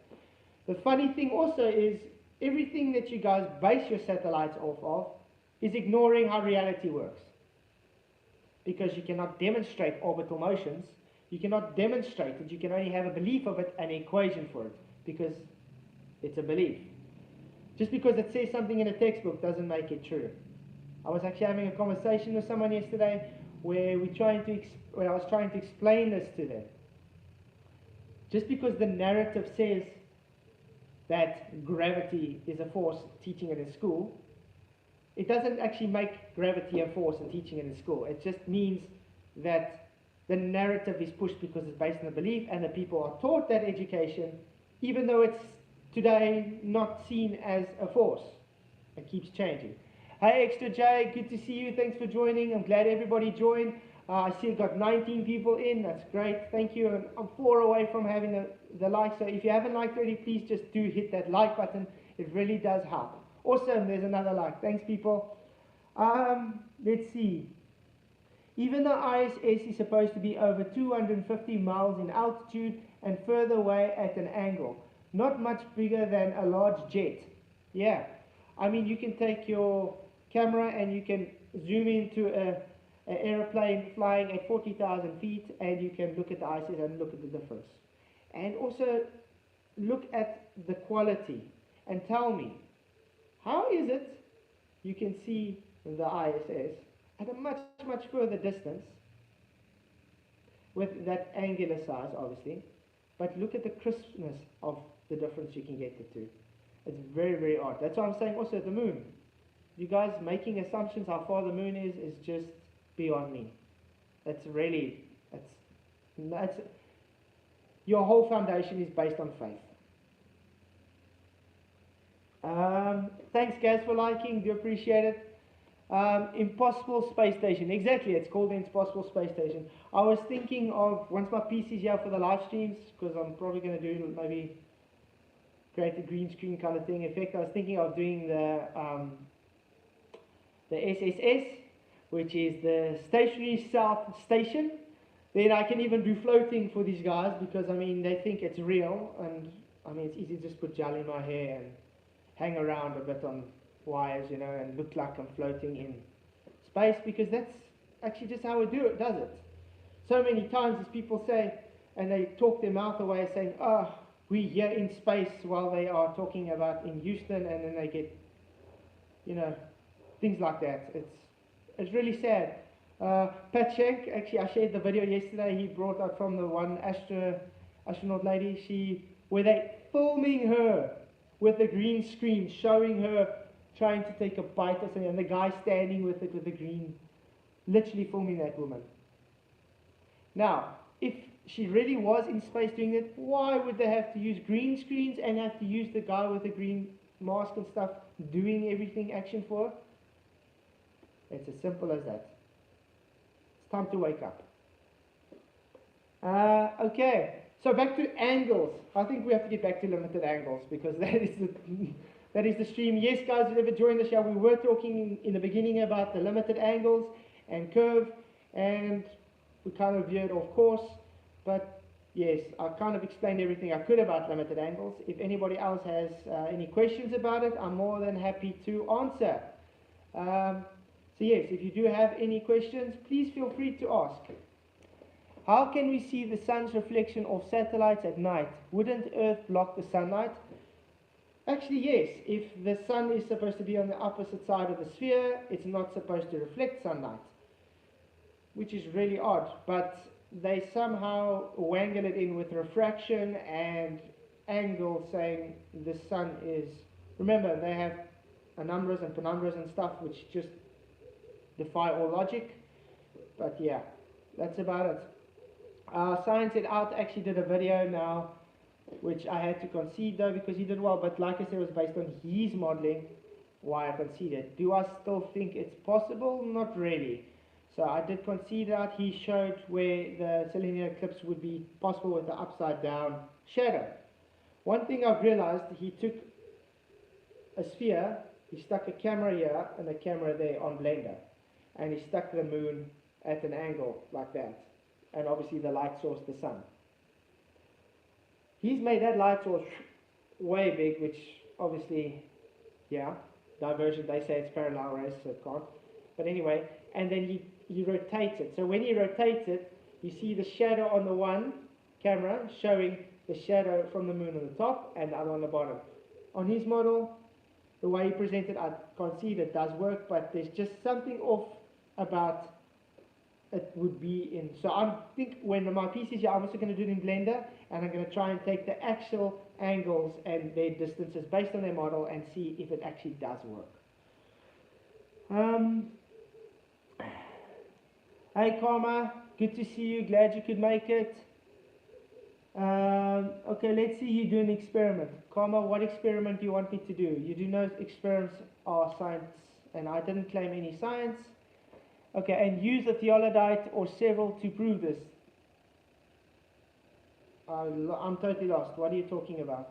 The funny thing also is, everything that you guys base your satellites off of is ignoring how reality works. Because you cannot demonstrate orbital motions, you cannot demonstrate it, you can only have a belief of it and an equation for it, because it's a belief. Just because it says something in a textbook doesn't make it true. I was actually having a conversation with someone yesterday where I was trying to explain this to them. Just because the narrative says that gravity is a force, teaching it in school, it doesn't actually make gravity a force and teaching it in school. It just means that the narrative is pushed because it's based on a belief, and the people are taught that education, even though it's today not seen as a force. It keeps changing. Hey, Extra J, good to see you. Thanks for joining. I'm glad everybody joined. I see I've got 19 people in. That's great. Thank you. I'm 4 away from having the like. So if you haven't liked already, please just do hit that like button. It really does help. Awesome. There's another like. Thanks, people. Let's see. Even though ISS is supposed to be over 250 miles in altitude and further away at an angle, not much bigger than a large jet. Yeah. I mean, you can take your camera and you can zoom into an aeroplane flying at 40,000 feet, and you can look at the ISS and look at the difference. And also look at the quality and tell me, how is it you can see the ISS at a much further distance with that angular size, obviously. But look at the crispness of the difference you can get the two. It's very, very odd. That's why I'm saying also the moon. You guys making assumptions how far the moon is just beyond me. That's really, that's your whole foundation is based on faith. Thanks, guys, for liking. Do appreciate it. Impossible Space Station. Exactly, it's called the Impossible Space Station. I was thinking of, once my PC's here for the live streams, because I'm probably going to do maybe create a green screen kind of thing effect. I was thinking of doing the SSS, which is the Stationary South Station. Then I can even do floating for these guys, because I mean they think it's real, and I mean it's easy to just put gel in my hair and hang around a bit on wires, you know, and look like I'm floating in space, because that's actually just how we do it, does it? So many times as people say, and they talk their mouth away saying, oh, we're here in space, while they are talking about in Houston, and then they get, you know, things like that. It's really sad. Pat Shank, actually I shared the video yesterday, he brought out from the one astronaut lady, where they filming her with the green screen, showing her trying to take a bite or something, and the guy standing with it with the green, literally filming that woman. Now, if she really was in space doing it, why would they have to use green screens and have to use the guy with the green mask and stuff doing everything action for her? It's as simple as that. It's time to wake up. Okay, so back to angles. I think we have to get back to limited angles, because that is the stream. Yes, guys, who ever joined the show, we were talking in the beginning about the limited angles and curve, and we kind of veered off course. But yes, I kind of explained everything I could about limited angles. If anybody else has any questions about it, I'm more than happy to answer. So yes, if you do have any questions, please feel free to ask. How can we see the sun's reflection off satellites at night? Wouldn't Earth block the sunlight? Actually, yes. If the sun is supposed to be on the opposite side of the sphere, it's not supposed to reflect sunlight, which is really odd. But they somehow wangle it in with refraction and angle, saying the sun is... Remember, they have anumbras and penumbras and stuff, which just defy all logic. But yeah, that's about it. Science It Out actually did a video now, which I had to concede though, because he did well, but like I said, it was based on his modeling, why I conceded. Do I still think it's possible? Not really. So I did concede that. He showed where the selenium eclipse would be possible with the upside down shadow. One thing I've realized, he took a sphere, he stuck a camera here and a camera there on Blender, and he stuck the moon at an angle like that, and obviously the light source, the sun. He's made that light source way big, which obviously, yeah, divergent, they say it's parallel rays, so it can't. But anyway, and then he rotates it. So when he rotates it, you see the shadow on the one camera showing the shadow from the moon on the top and the other on the bottom. On his model, the way he presented, I concede it does work, but there's just something off about it would be in. So I think when my PC's here, I'm also going to do it in Blender, and I'm going to try and take the actual angles and their distances based on their model and see if it actually does work. Hey Karma, good to see you, glad you could make it. Okay, let's see you do an experiment. Karma, what experiment do you want me to do? You do know experiments are science, and I didn't claim any science. Okay, and use a theodolite or several to prove this. I'm totally lost. What are you talking about?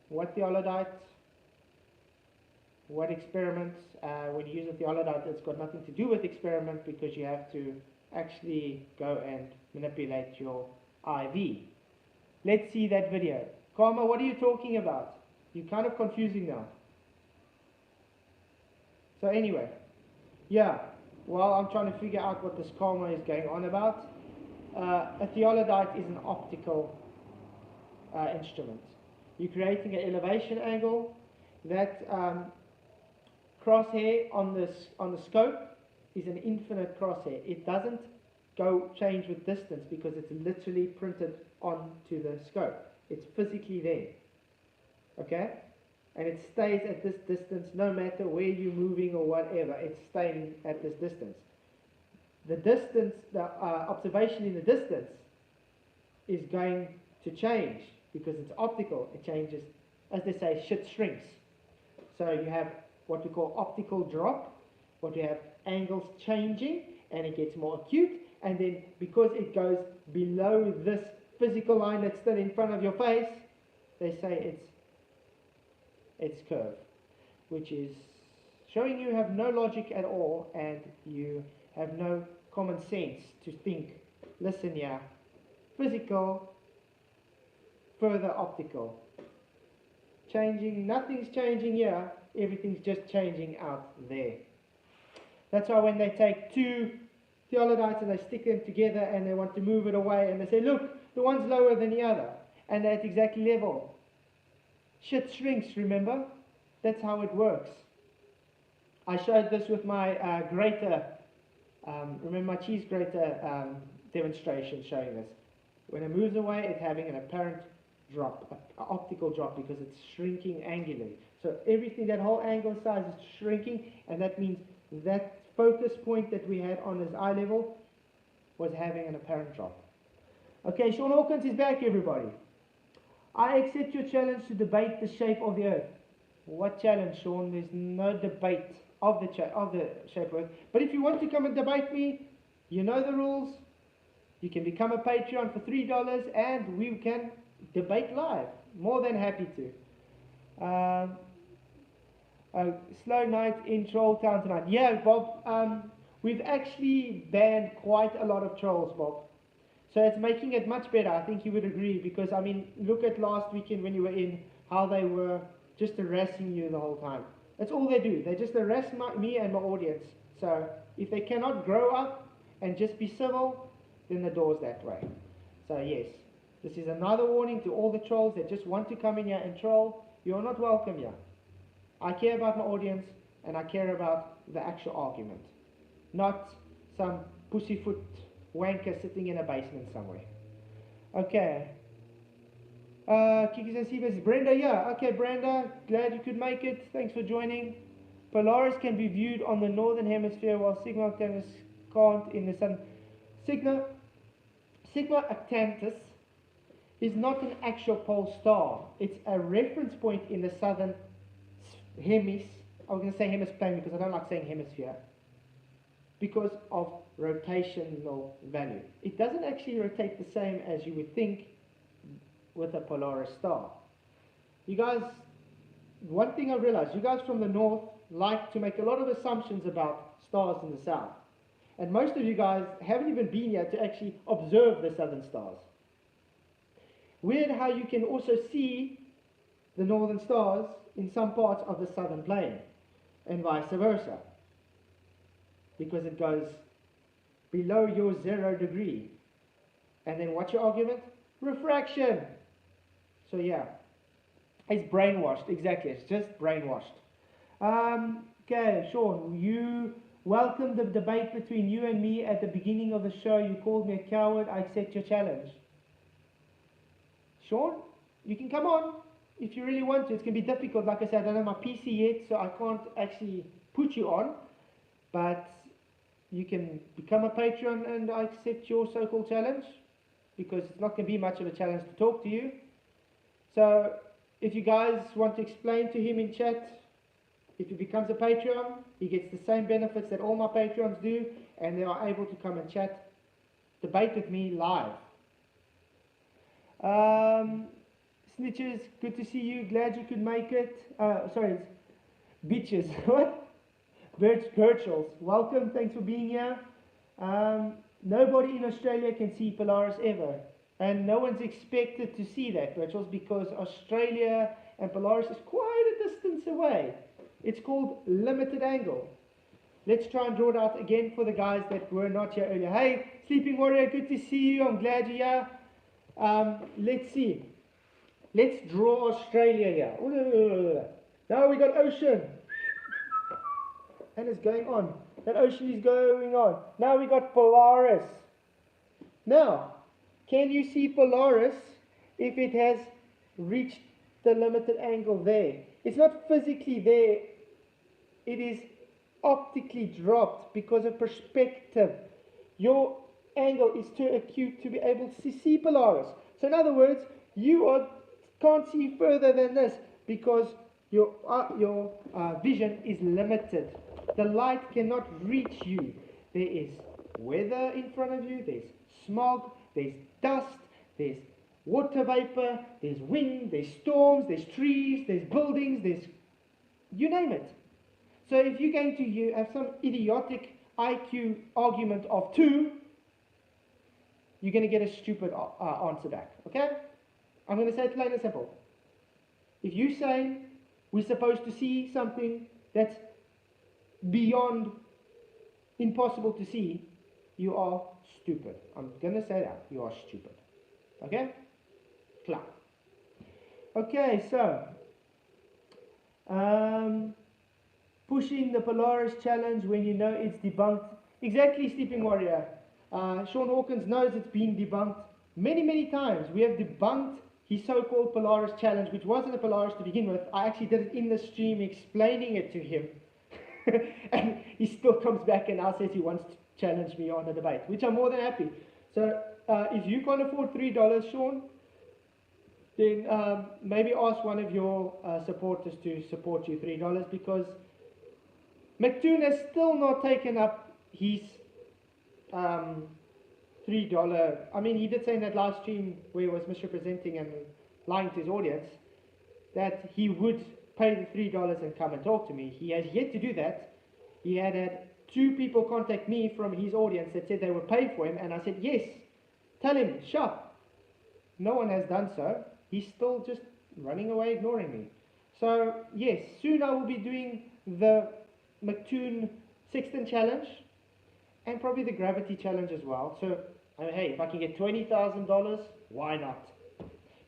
What theodolite? What experiments? When you use a theodolite, it's got nothing to do with experiment, because you have to actually go and manipulate your IV. Let's see that video. Karma, what are you talking about? You're kind of confusing now. So anyway, yeah. Well, I'm trying to figure out what this Karma is going on about. A theodolite is an optical instrument. You're creating an elevation angle. That crosshair on the scope is an infinite crosshair. It doesn't go change with distance because it's literally printed onto the scope. It's physically there. Okay? And it stays at this distance no matter where you're moving or whatever. It's staying at this distance. The distance, the observation in the distance is going to change because it's optical. It changes, as they say, shit shrinks. So you have what we call optical drop, what we have angles changing, and it gets more acute. And then because it goes below this physical line that's still in front of your face, they say it's curved, which is showing you have no logic at all and you have no common sense to think, listen here, physical, further optical. Changing, nothing's changing here, everything's just changing out there. That's why when they take two theodolites and they stick them together and they want to move it away and they say, look, the one's lower than the other, and they're at exactly level. Shit shrinks, remember? That's how it works. I showed this with my grater, remember my cheese grater demonstration showing this. When it moves away, it's having an apparent drop, an optical drop, because it's shrinking angularly. So everything, that whole angle size is shrinking, and that means that focus point that we had on his eye level was having an apparent drop. Okay, Sean Hawkins is back, everybody. I accept your challenge to debate the shape of the Earth. What challenge, Sean? There's no debate of the shape of the Earth. But if you want to come and debate me, you know the rules. You can become a Patreon for $3 and we can debate live. More than happy to. A slow night in Troll Town tonight. Yeah, Bob, we've actually banned quite a lot of trolls, Bob. So it's making it much better. I think you would agree, because, I mean, look at last weekend when you were in, how they were just harassing you the whole time. That's all they do. They just harass me and my audience. So if they cannot grow up and just be civil, then the door's that way. So yes, this is another warning to all the trolls that just want to come in here and troll. You're not welcome here. I care about my audience, and I care about the actual argument, not some pussyfoot wanker sitting in a basement somewhere. Okay. Kiki says, Brenda, yeah. Okay, Brenda, glad you could make it. Thanks for joining. Polaris can be viewed on the northern hemisphere, while Sigma Octantis can't in the sun. Sigma Octantis is not an actual pole star. It's a reference point in the southern hemisphere. I was going to say hemisphere because I don't like saying hemisphere, because of rotational value. It doesn't actually rotate the same as you would think with a Polaris star. You guys, one thing I realized, you guys from the north like to make a lot of assumptions about stars in the south. And most of you guys haven't even been here to actually observe the southern stars. Weird how you can also see the northern stars in some parts of the southern plane, and vice versa, because it goes below your 0 degree. And then what's your argument? Refraction. So yeah, it's brainwashed. Exactly, it's just brainwashed. Okay, Sean, you welcomed the debate between you and me at the beginning of the show. You called me a coward. I accept your challenge. Sean, you can come on if you really want to. It's going to be difficult. Like I said, I don't have my PC yet, so I can't actually put you on. But you can become a Patreon and I accept your so-called challenge, because it's not going to be much of a challenge to talk to you. So if you guys want to explain to him in chat, if he becomes a Patreon, he gets the same benefits that all my Patreons do, and they are able to come and chat, debate with me live. Snitches, good to see you. Glad you could make it. Sorry, it's bitches. What? Virtuals, welcome. Thanks for being here. Nobody in Australia can see Polaris ever, and no one's expected to see that virtuals, because Australia and Polaris is quite a distance away. It's called limited angle. Let's try and draw it out again for the guys that were not here earlier. Hey, Sleeping Warrior, good to see you. I'm glad you're here. Let's see. Let's draw Australia here. Now we got ocean. And it's going on. That ocean is going on. Now we got Polaris. Now, can you see Polaris if it has reached the limited angle there? It's not physically there, it is optically dropped because of perspective. Your angle is too acute to be able to see Polaris. So in other words, you can't see further than this because your vision is limited. The light cannot reach you. There is weather in front of you, there's smog, there's dust, there's water vapor, there's wind, there's storms, there's trees, there's buildings, there's you name it. So if you're going to have some idiotic IQ argument of 2, you're going to get a stupid answer back. Okay? I'm going to say it plain and simple. If you say we're supposed to see something that's beyond impossible to see, you are stupid. I'm going to say that. You are stupid. Okay? Klar. Okay, so pushing the Polaris challenge when you know it's debunked. Exactly, Sleeping Warrior. Sean Hawkins knows it's been debunked many, many times. We have debunked his so-called Polaris challenge, which wasn't a Polaris to begin with. I actually did it in the stream explaining it to him. And he still comes back and now says he wants to challenge me on a debate, which I'm more than happy. So if you can't afford $3, Sean, then maybe ask one of your supporters to support you $3, because Mctoon has still not taken up his $3. I mean, he did say in that last stream where he was misrepresenting and lying to his audience that he would pay the $3 and come and talk to me. He has yet to do that. He had 2 people contact me from his audience that said they would pay for him, and I said, yes, tell him, shut. No one has done so. He's still just running away, ignoring me. So, yes, soon I will be doing the Mctoon Sexton challenge and probably the gravity challenge as well. So, hey, if I can get $20,000, why not?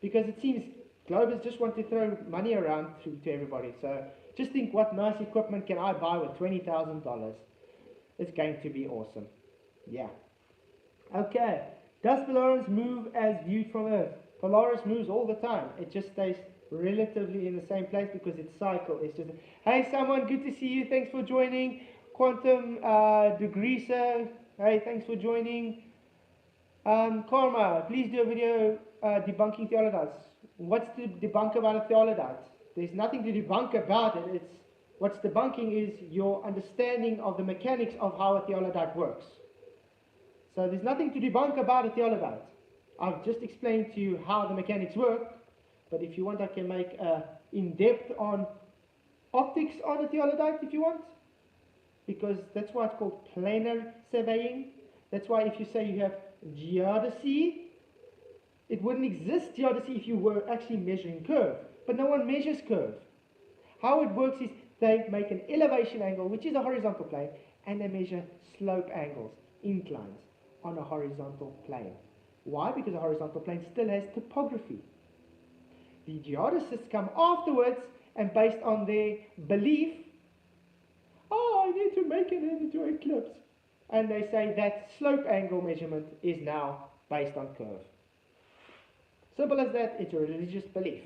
Because it seems Globers just want to throw money around to everybody. So, just think, what nice equipment can I buy with $20,000? It's going to be awesome. Yeah. Okay. Does Polaris move as viewed from Earth? Polaris moves all the time. It just stays relatively in the same place because its cycle is just... Hey, someone, good to see you. Thanks for joining. Quantum Degreaser. Hey, thanks for joining. Karma, please do a video debunking theologites. What's to debunk about a theologite? There's nothing to debunk about it. It's what's debunking is your understanding of the mechanics of how a theologite works. So there's nothing to debunk about a theologite. I've just explained to you how the mechanics work, but if you want, I can make in-depth on optics on a theologite if you want, because that's why it's called planar surveying. That's why if you say you have geodesy, it wouldn't exist geodesy if you were actually measuring curve, but no one measures curve. How it works is they make an elevation angle, which is a horizontal plane, and they measure slope angles, inclines, on a horizontal plane. Why? Because a horizontal plane still has topography. The geodesists come afterwards, and based on their belief, oh, I need to make it into eclipse. And they say that slope angle measurement is now based on curve. Simple as that, it's a religious belief.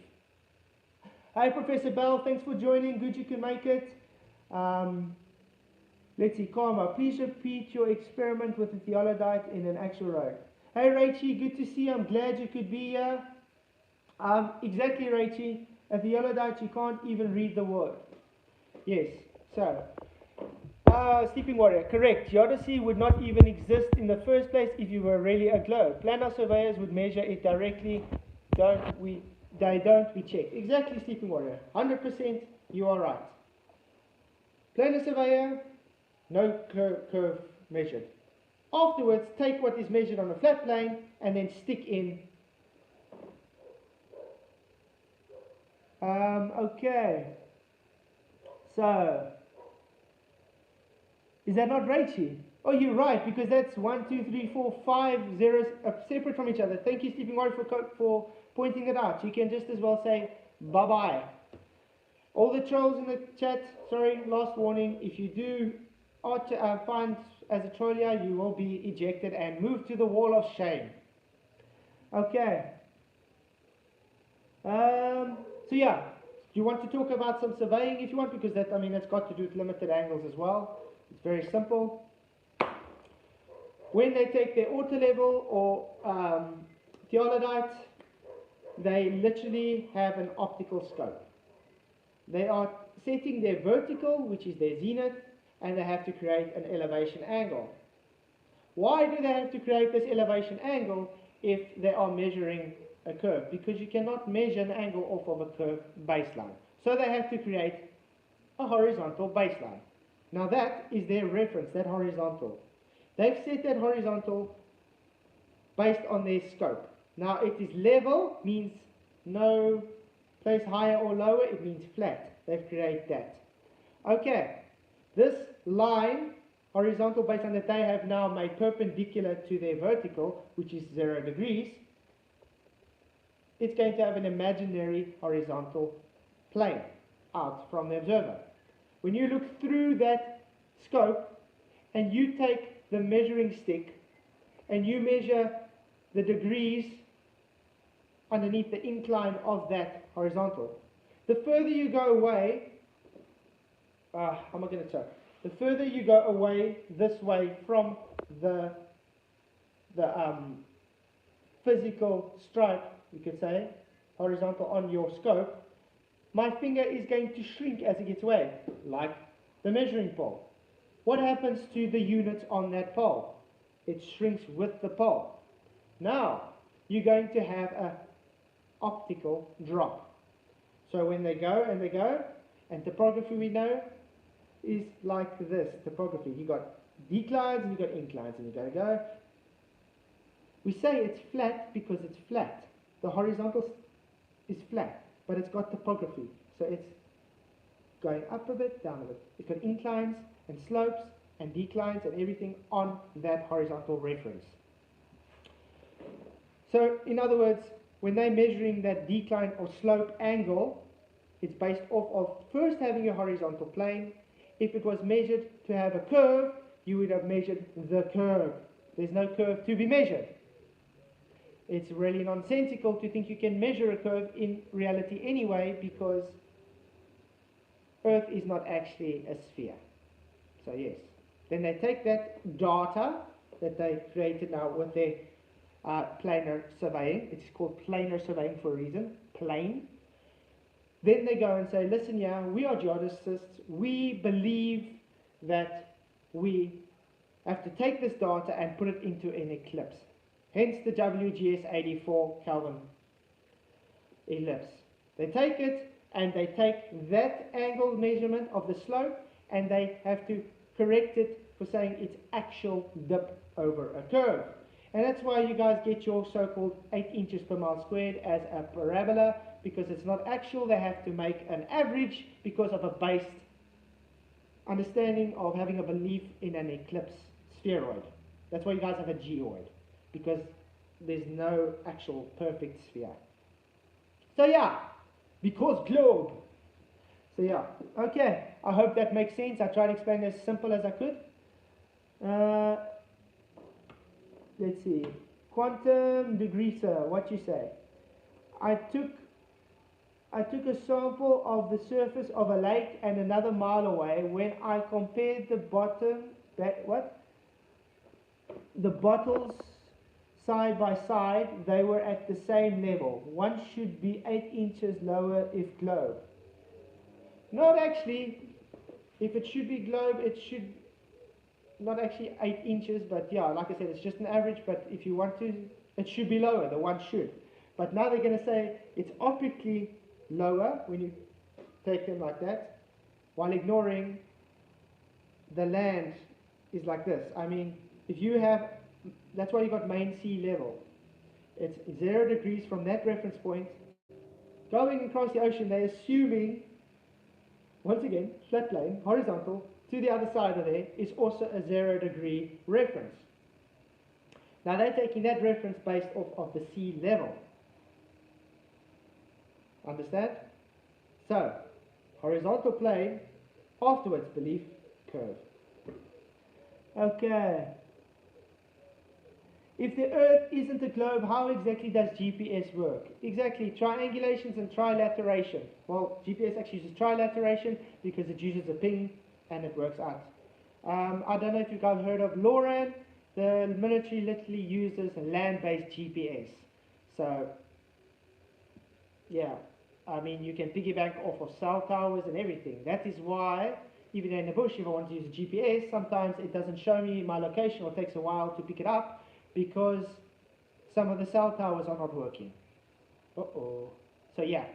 Hi, Professor Bell, thanks for joining. Good you can make it. Let's see, Karma, please repeat your experiment with the theologite in an actual road. Hey, Rachie, good to see you. I'm glad you could be here. Exactly, Rachie. A theologite, you can't even read the word. Yes, so. Sleeping Warrior, correct. Geodesy would not even exist in the first place if you were really a globe. Planar surveyors would measure it directly. They don't, we check. Exactly, Sleeping Warrior. 100%, you are right. Planar surveyor, no curve measured. Afterwards, take what is measured on a flat plane and then stick in. Okay. So, is that not Rachie? Oh, you're right, because that's 1, 2, 3, 4, 5 zeros separate from each other. Thank you, Sleeping Warrior, for pointing it out. You can just as well say bye-bye. All the trolls in the chat, sorry, last warning, if you do find as a trollier, you will be ejected and moved to the wall of shame. Okay. So yeah, you want to talk about some surveying if you want, because that, I mean, that's got to do with limited angles as well. It's very simple. When they take their auto level or theodolite, they literally have an optical scope. They are setting their vertical, which is their zenith, and they have to create an elevation angle. Why do they have to create this elevation angle if they are measuring a curve? Because you cannot measure an angle off of a curve baseline. So they have to create a horizontal baseline. Now that is their reference, that horizontal. They've set that horizontal based on their scope. Now it is level, means no place higher or lower, it means flat. They've created that. Okay, this line, horizontal baseline that they have now made perpendicular to their vertical, which is 0 degrees, it's going to have an imaginary horizontal plane out from the observer. When you look through that scope and you take the measuring stick and you measure the degrees underneath the incline of that horizontal, the further you go away, how am I going to tell? The further you go away this way from the physical stripe, you could say, horizontal on your scope, my finger is going to shrink as it gets away, like the measuring pole. What happens to the units on that pole? It shrinks with the pole. Now, you're going to have an optical drop. So when they go, and topography we know is like this, topography. You got declines and you got inclines, and you gotta go. We say it's flat because it's flat. The horizontal is flat, but it's got topography. So it's going up a bit, down a bit. It's got inclines and slopes and declines and everything on that horizontal reference. So in other words, when they're measuring that decline or slope angle, it's based off of first having a horizontal plane. If it was measured to have a curve, you would have measured the curve. There's no curve to be measured. It's really nonsensical to think you can measure a curve in reality anyway, because Earth is not actually a sphere. So yes. Then they take that data that they created now with their planar surveying. It's called planar surveying for a reason, plane. Then they go and say, listen, yeah, we are geodesists. We believe that we have to take this data and put it into an eclipse. Hence the WGS 84 Kelvin ellipse. They take it and they take that angle measurement of the slope and they have to correct it for saying it's actual dip over a curve. And that's why you guys get your so-called 8 inches per mile squared as a parabola, because it's not actual. They have to make an average because of a based understanding of having a belief in an eclipse spheroid. That's why you guys have a geoid, because there's no actual perfect sphere. So yeah, because globe. So yeah, okay, I hope that makes sense. I tried to explain it as simple as I could. Let's see, quantum degree, sir, what you say? I took a sample of the surface of a lake and another mile away. When I compared the the bottles side by side, they were at the same level. One should be 8 inches lower if globe. Not actually. If it should be globe, it should not actually 8 inches, but yeah, like I said, it's just an average. But if you want to, it should be lower. The one should. But now they're going to say it's optically lower when you take them like that, while ignoring the land is like this. I mean, if you have, that's why you got main sea level. It's 0 degrees from that reference point. Going across the ocean, they're assuming, once again, flat plane, horizontal, to the other side of there is also a 0 degree reference. Now they're taking that reference based off of the sea level. Understand? So, horizontal plane, afterwards belief curve. Okay. If the Earth isn't a globe, how exactly does GPS work? Exactly, triangulations and trilateration. Well, GPS actually uses trilateration because it uses a ping and it works out. I don't know if you guys heard of LORAN. The military literally uses land-based GPS. So, yeah, I mean, you can piggyback off of cell towers and everything. That is why, even in the bush, if I want to use a GPS, sometimes it doesn't show me my location or takes a while to pick it up because some of the cell towers are not working. Uh-oh. So yeah,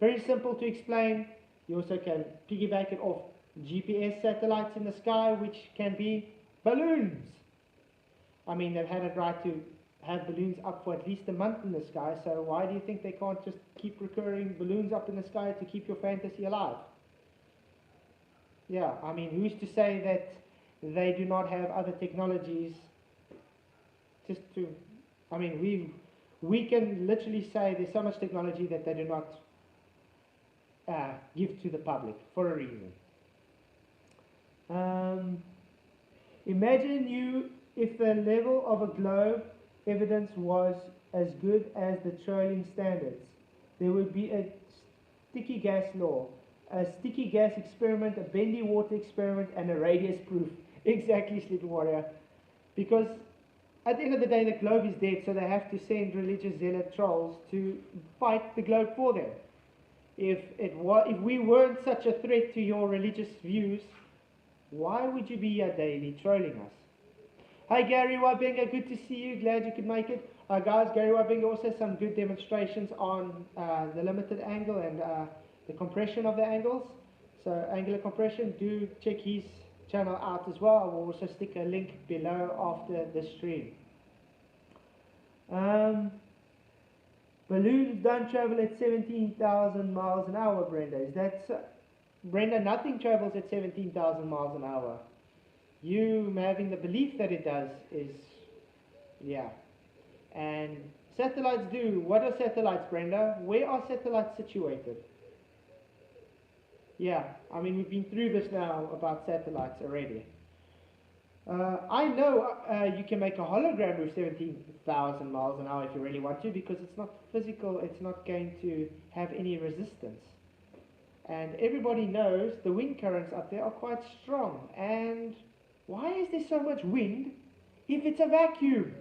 very simple to explain. You also can piggyback it off GPS satellites in the sky, which can be balloons. I mean, they've had a right to have balloons up for at least a month in the sky, so why do you think they can't just keep recurring balloons up in the sky to keep your fantasy alive? Yeah, I mean, who's to say that they do not have other technologies just to, I mean, we can literally say there's so much technology that they do not give to the public for a reason. Imagine if the level of a globe evidence was as good as the trolling standards. There would be a sticky gas law, a sticky gas experiment, a bendy water experiment, and a radius proof. Exactly, Sleeping Warrior. Because at the end of the day, the globe is dead, so they have to send religious zealot trolls to fight the globe for them. If we weren't such a threat to your religious views, why would you be daily trolling us? Hi Gary Wabenga, good to see you, glad you could make it. Guys, Gary Wabenga also has some good demonstrations on the limited angle and the compression of the angles. So angular compression, do check his channel out as well. I will also stick a link below after the stream. Balloons don't travel at 17,000 miles an hour, Brenda. Is that so? Brenda, nothing travels at 17,000 miles an hour. You having the belief that it does is, yeah. And satellites do. What are satellites, Brenda? Where are satellites situated? Yeah, I mean, we've been through this now about satellites already. I know you can make a hologram with 17,000 miles an hour if you really want to, because it's not physical, it's not going to have any resistance. And everybody knows the wind currents up there are quite strong. And why is there so much wind if it's a vacuum?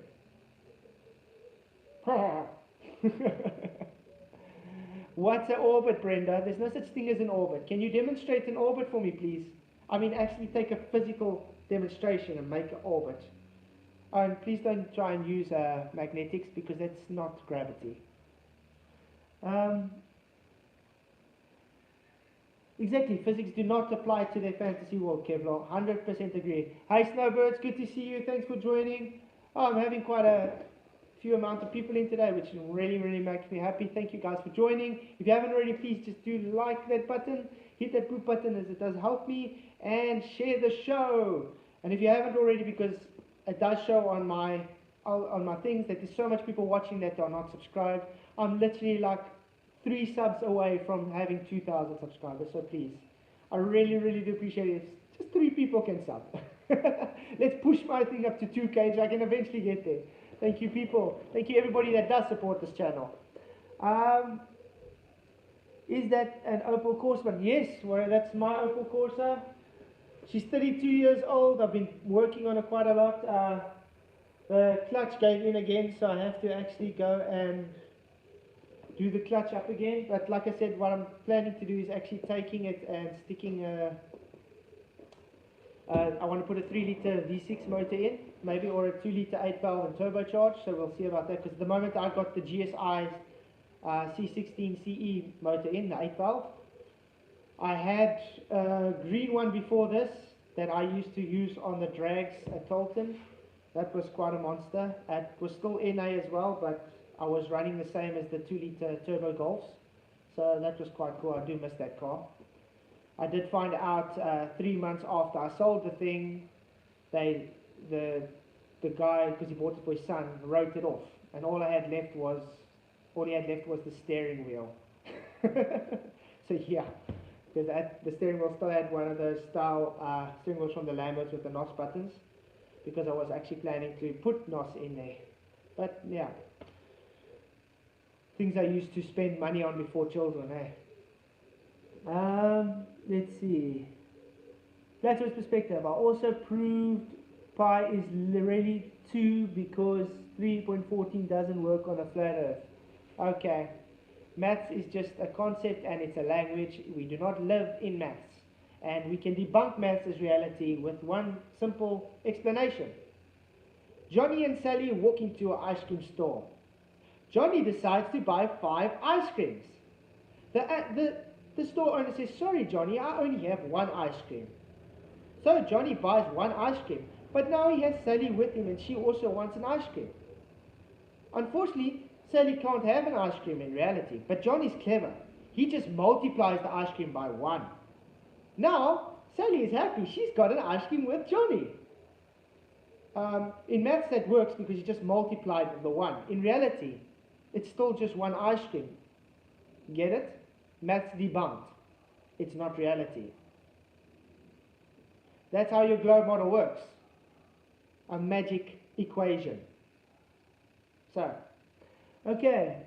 What's an orbit, Brenda? There's no such thing as an orbit. Can you demonstrate an orbit for me, please? I mean, actually take a physical demonstration and make an orbit. And please don't try and use magnetics, because that's not gravity. Exactly, physics do not apply to their fantasy world, Kevlar. 100% agree. Hi Snowbirds, good to see you. Thanks for joining. Oh, I'm having quite a few amount of people in today, which really, really makes me happy. Thank you guys for joining. If you haven't already, please just do like that button, hit that boop button, as it does help me, and share the show. And if you haven't already, because it does show on my things that there's so much people watching that are not subscribed. I'm literally like 3 subs away from having 2,000 subscribers, so please, I really, really do appreciate it. If just 3 people can sub. Let's push my thing up to 2K, so I can eventually get there. Thank you, people. Thank you, everybody that does support this channel. Is that an Opel Corsa? Yes, well, that's my Opel Corsa. She's 32 years old. I've been working on her quite a lot. The clutch gave in again, so I have to actually go and do the clutch up again. But like I said, what I'm planning to do is actually taking it and sticking I want to put a 3-litre V6 motor in, maybe, or a 2-litre 8-valve and turbocharged, so we'll see about that, because at the moment I've got the GSI's C16CE motor in, the 8-valve. I had a green one before this that I used to use on the drags at Occulting. That was quite a monster. It was still NA as well, but I was running the same as the 2-litre turbo Golfs, so that was quite cool. I do miss that car. I did find out 3 months after I sold the thing, the guy, because he bought it for his son, wrote it off, and all he had left was the steering wheel. So yeah, because the steering wheel still had one of those style steering wheels from the Lambos with the NOS buttons, because I was actually planning to put NOS in there. But yeah, things I used to spend money on before children, eh? Let's see. Flat Earth perspective. I also proved pi is really 2 because 3.14 doesn't work on a flat Earth. Okay. Maths is just a concept and it's a language. We do not live in maths. And we can debunk maths as reality with one simple explanation. Johnny and Sally walk into an ice cream store. Johnny decides to buy 5 ice creams. The store owner says, sorry Johnny, I only have 1 ice cream. So Johnny buys 1 ice cream, but now he has Sally with him and she also wants an ice cream. Unfortunately, Sally can't have an ice cream in reality, but Johnny's clever. He just multiplies the ice cream by 1. Now, Sally is happy. She's got an ice cream with Johnny. In maths that works because you just multiplied the 1. In reality, it's still just 1 ice cream. Get it? Maths debunked. It's not reality. That's how your globe model works. A magic equation. So, okay.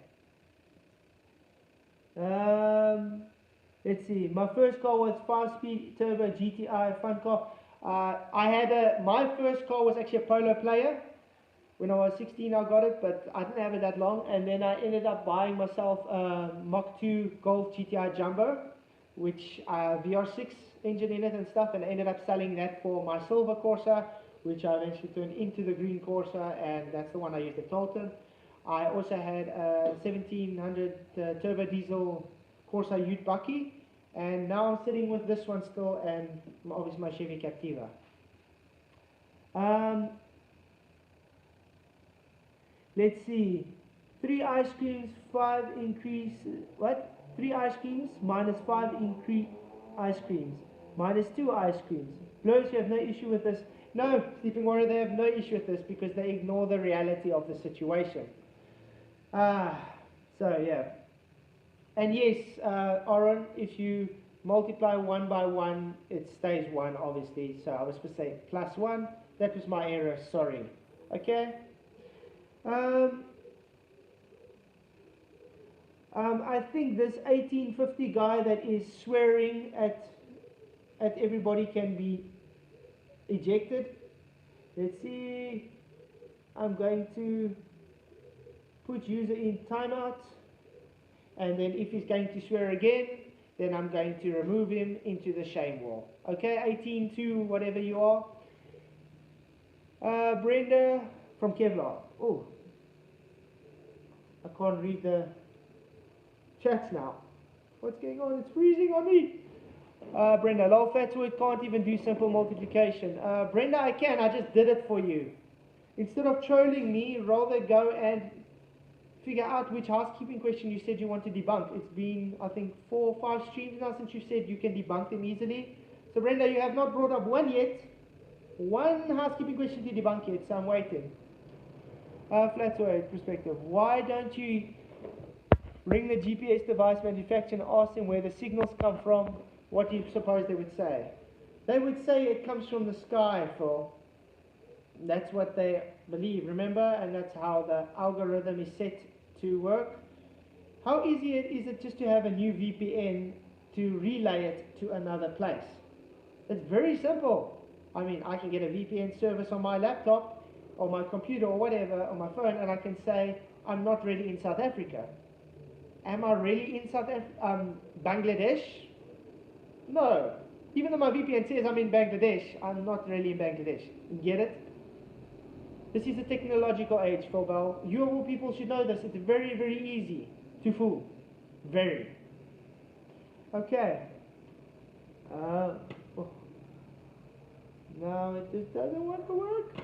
Let's see. My first car was 5-speed turbo GTI fun car. My first car was actually a Polo Player. When I was 16 I got it, but I didn't have it that long, and then I ended up buying myself a Mctoon Golf GTI Jumbo, which VR6 engine in it and stuff, and I ended up selling that for my silver Corsa, which I eventually turned into the green Corsa, and that's the one I used at Occulting. I also had a 1700 turbo diesel Corsa Ute Bucky, and now I'm sitting with this one still, and obviously my Chevy Captiva. Let's see. 3 ice creams, 5 increase. What? 3 ice creams minus 5 increase ice creams minus 2 ice creams. Blurs, you have no issue with this. No, Sleeping Warrior, they have no issue with this because they ignore the reality of the situation. So yeah. And yes, Aaron, if you multiply 1 by 1, it stays 1, obviously. So I was supposed to say plus 1. That was my error, sorry. Okay? I think this 1850 guy that is swearing at everybody can be ejected. Let's see. I'm going to put user in timeout, and then if he's going to swear again, then I'm going to remove him into the shame wall. Okay, 18 whatever you are. Brenda from Kevlar. Oh, I can't read the chats now. What's going on? It's freezing on me. Brenda, lol Fatwood can't even do simple multiplication. Brenda, I can. I just did it for you. Instead of trolling me, rather go and figure out which housekeeping question you said you want to debunk. It's been, I think, 4 or 5 streams now since you said you can debunk them easily. So Brenda, you have not brought up one yet. One housekeeping question to debunk yet, so I'm waiting. Flat Earth perspective. Why don't you ring the GPS device manufacturer and ask them where the signals come from? What do you suppose they would say? They would say it comes from the sky, Phil. That's what they believe, remember? And that's how the algorithm is set to work. How easy is it just to have a new VPN to relay it to another place? It's very simple. I mean, I can get a VPN service on my laptop or my computer or whatever on my phone, and I can say, I'm not really in South Africa. Am I really in Bangladesh? No. Even though my VPN says I'm in Bangladesh, I'm not really in Bangladesh. Get it? This is a technological age, Phil Bell. You of all people should know this. It's very, very easy to fool. Very. Okay. No, it just doesn't want to work.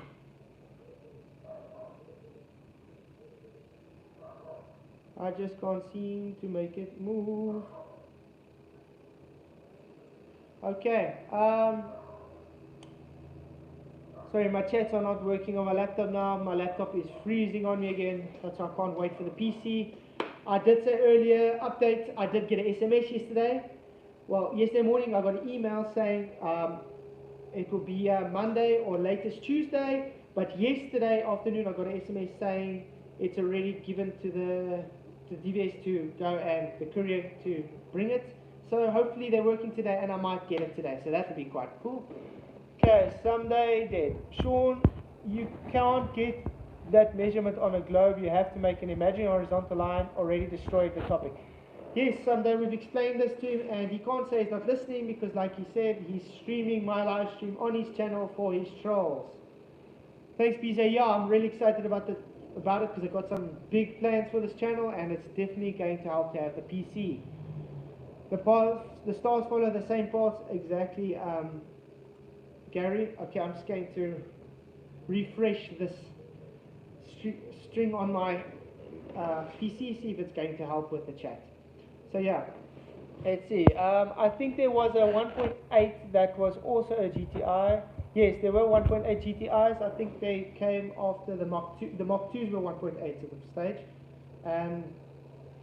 I just can't seem to make it move. Okay. Sorry, my chats are not working on my laptop now. My laptop is freezing on me again. That's why I can't wait for the PC. I did say earlier, update, I did get an SMS yesterday well, yesterday morning I got an email saying it will be Monday or latest Tuesday, but yesterday afternoon I got an SMS saying it's already given to the DVS to go and the courier to bring it. So hopefully they're working today and I might get it today, so that would be quite cool. Okay, someday dead. Sean, you can't get that measurement on a globe. You have to make an imaginary horizontal line, already destroyed the topic. Yes, someday we've explained this to him and he can't say he's not listening because like he said, he's streaming my live stream on his channel for his trolls. Thanks BJ. Yeah, I'm really excited about it because I've got some big plans for this channel and it's definitely going to help to have the PC. The stars follow the same paths exactly, Gary. Okay, I'm just going to refresh this string on my PC, see if it's going to help with the chat. So yeah, let's see. I think there was a 1.8 that was also a GTI. Yes, there were 1.8 GTIs. I think they came after the Mach 2. The Mach 2s were 1.8 at the stage, and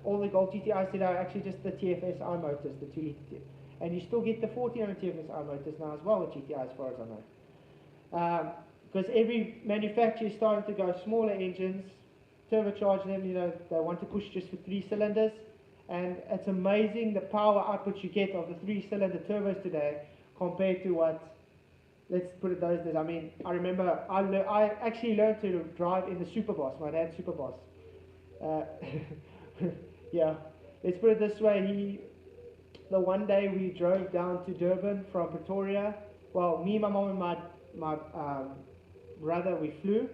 all the gold GTIs today are actually just the TFSI motors, the 2-litre. And you still get the 1400 TFSI motors now as well with GTI, as far as I know. Because every manufacturer is starting to go smaller engines, turbocharge them. You know, they want to push just for 3 cylinders. And it's amazing the power output you get of the 3-cylinder turbos today compared to what, let's put it those days. I mean, I remember I actually learned to drive in the Superboss, my dad's Superboss. Yeah, let's put it this way. The one day we drove down to Durban from Pretoria. Well, me, my mom, and my brother, we flew.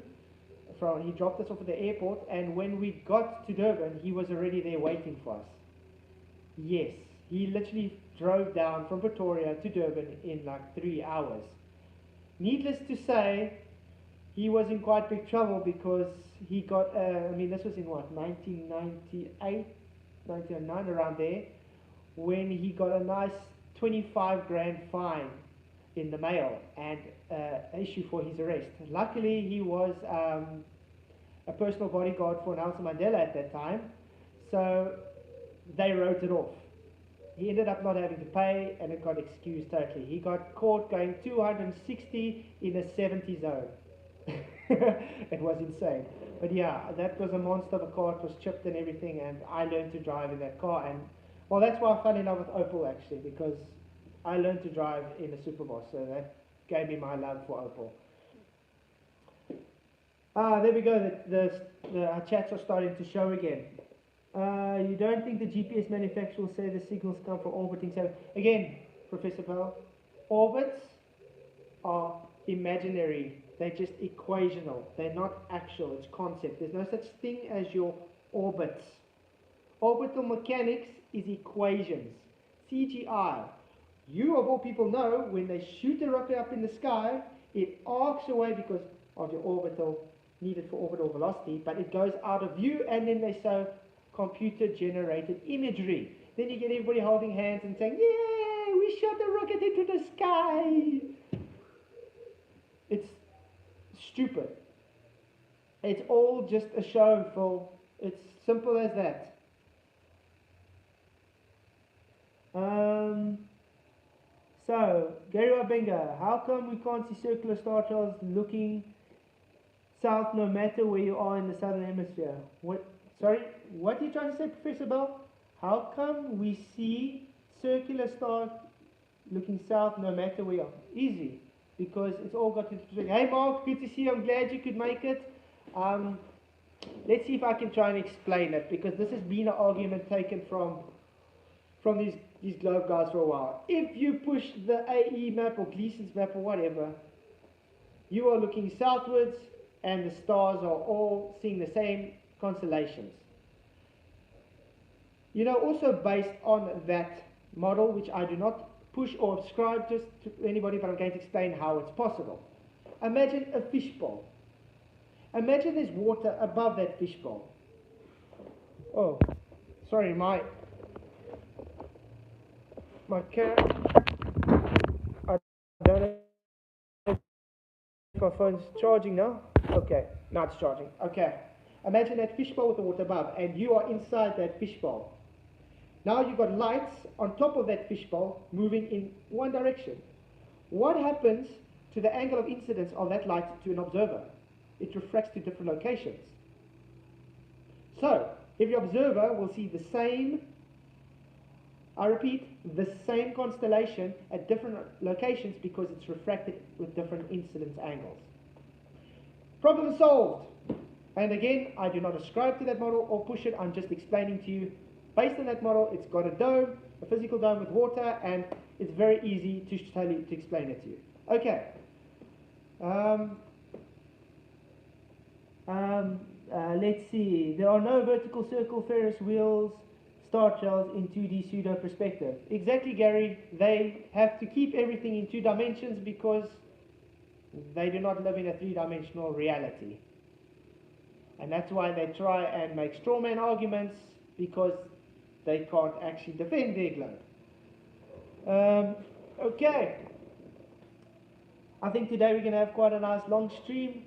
He dropped us off at the airport, and when we got to Durban, he was already there waiting for us. Yes, he literally drove down from Pretoria to Durban in like 3 hours. Needless to say, he was in quite big trouble because he got, I mean, this was in what, 1998, 1999, around there, when he got a nice 25 grand fine in the mail and issue for his arrest. Luckily, he was a personal bodyguard for Nelson Mandela at that time, so they wrote it off. He ended up not having to pay and it got excused totally. He got caught going 260 in a 70 zone. It was insane. But yeah, that was a monster of a car. It was chipped and everything, and I learned to drive in that car. And well, that's why I fell in love with Opel actually, because I learned to drive in a Superboss, so that gave me my love for Opel. There we go. The chats are starting to show again. You don't think the GPS manufacturer will say the signals come from orbiting? So again, Professor Bell, orbits are imaginary. They're just equational. They're not actual. It's concept. There's no such thing as your orbits. Orbital mechanics is equations. CGI. You of all people know when they shoot a rocket up in the sky, it arcs away because of your orbital needed for orbital velocity, but it goes out of view, and then they show computer-generated imagery. Then you get everybody holding hands and saying, "Yay, we shot a rocket into the sky." It's stupid. It's all just a show, Phil. It's simple as that. So, Gary Wabenga, how come we can't see circular star trails looking south no matter where you are in the southern hemisphere? Sorry, what are you trying to say, Professor Bell? How come we see circular stars looking south no matter where you are? Easy, because it's all got to do. Hey Mark, good to see you. I'm glad you could make it. Let's see if I can try and explain it, because this has been an argument taken from these globe guys for a while. If you push the AE map or Gleason's map or whatever, you are looking southwards and the stars are all seeing the same constellations. You know, also based on that model, which I do not push or ascribe just to anybody, but I'm going to explain how it's possible. Imagine a fishbowl. Imagine there's water above that fishbowl. Oh, sorry, my cat. I don't know if my phone's charging now. Okay, now it's charging. Okay, imagine that fishbowl with the water above, and you are inside that fishbowl. Now you've got lights on top of that fishbowl moving in one direction. What happens to the angle of incidence of that light to an observer? It refracts to different locations. So, every observer will see the same, I repeat, the same constellation at different locations because it's refracted with different incidence angles. Problem solved. And again, I do not ascribe to that model or push it. I'm just explaining to you, based on that model, it's got a dome, a physical dome with water, and it's very easy to tell you, to explain it to you. Okay. Let's see. There are no vertical circle Ferris wheels, star trails in 2D pseudo perspective. Exactly, Gary. They have to keep everything in 2 dimensions because they do not live in a 3-dimensional reality. And that's why they try and make strawman arguments, because they can't actually defend their globe. Okay. I think today we're going to have quite a nice long stream.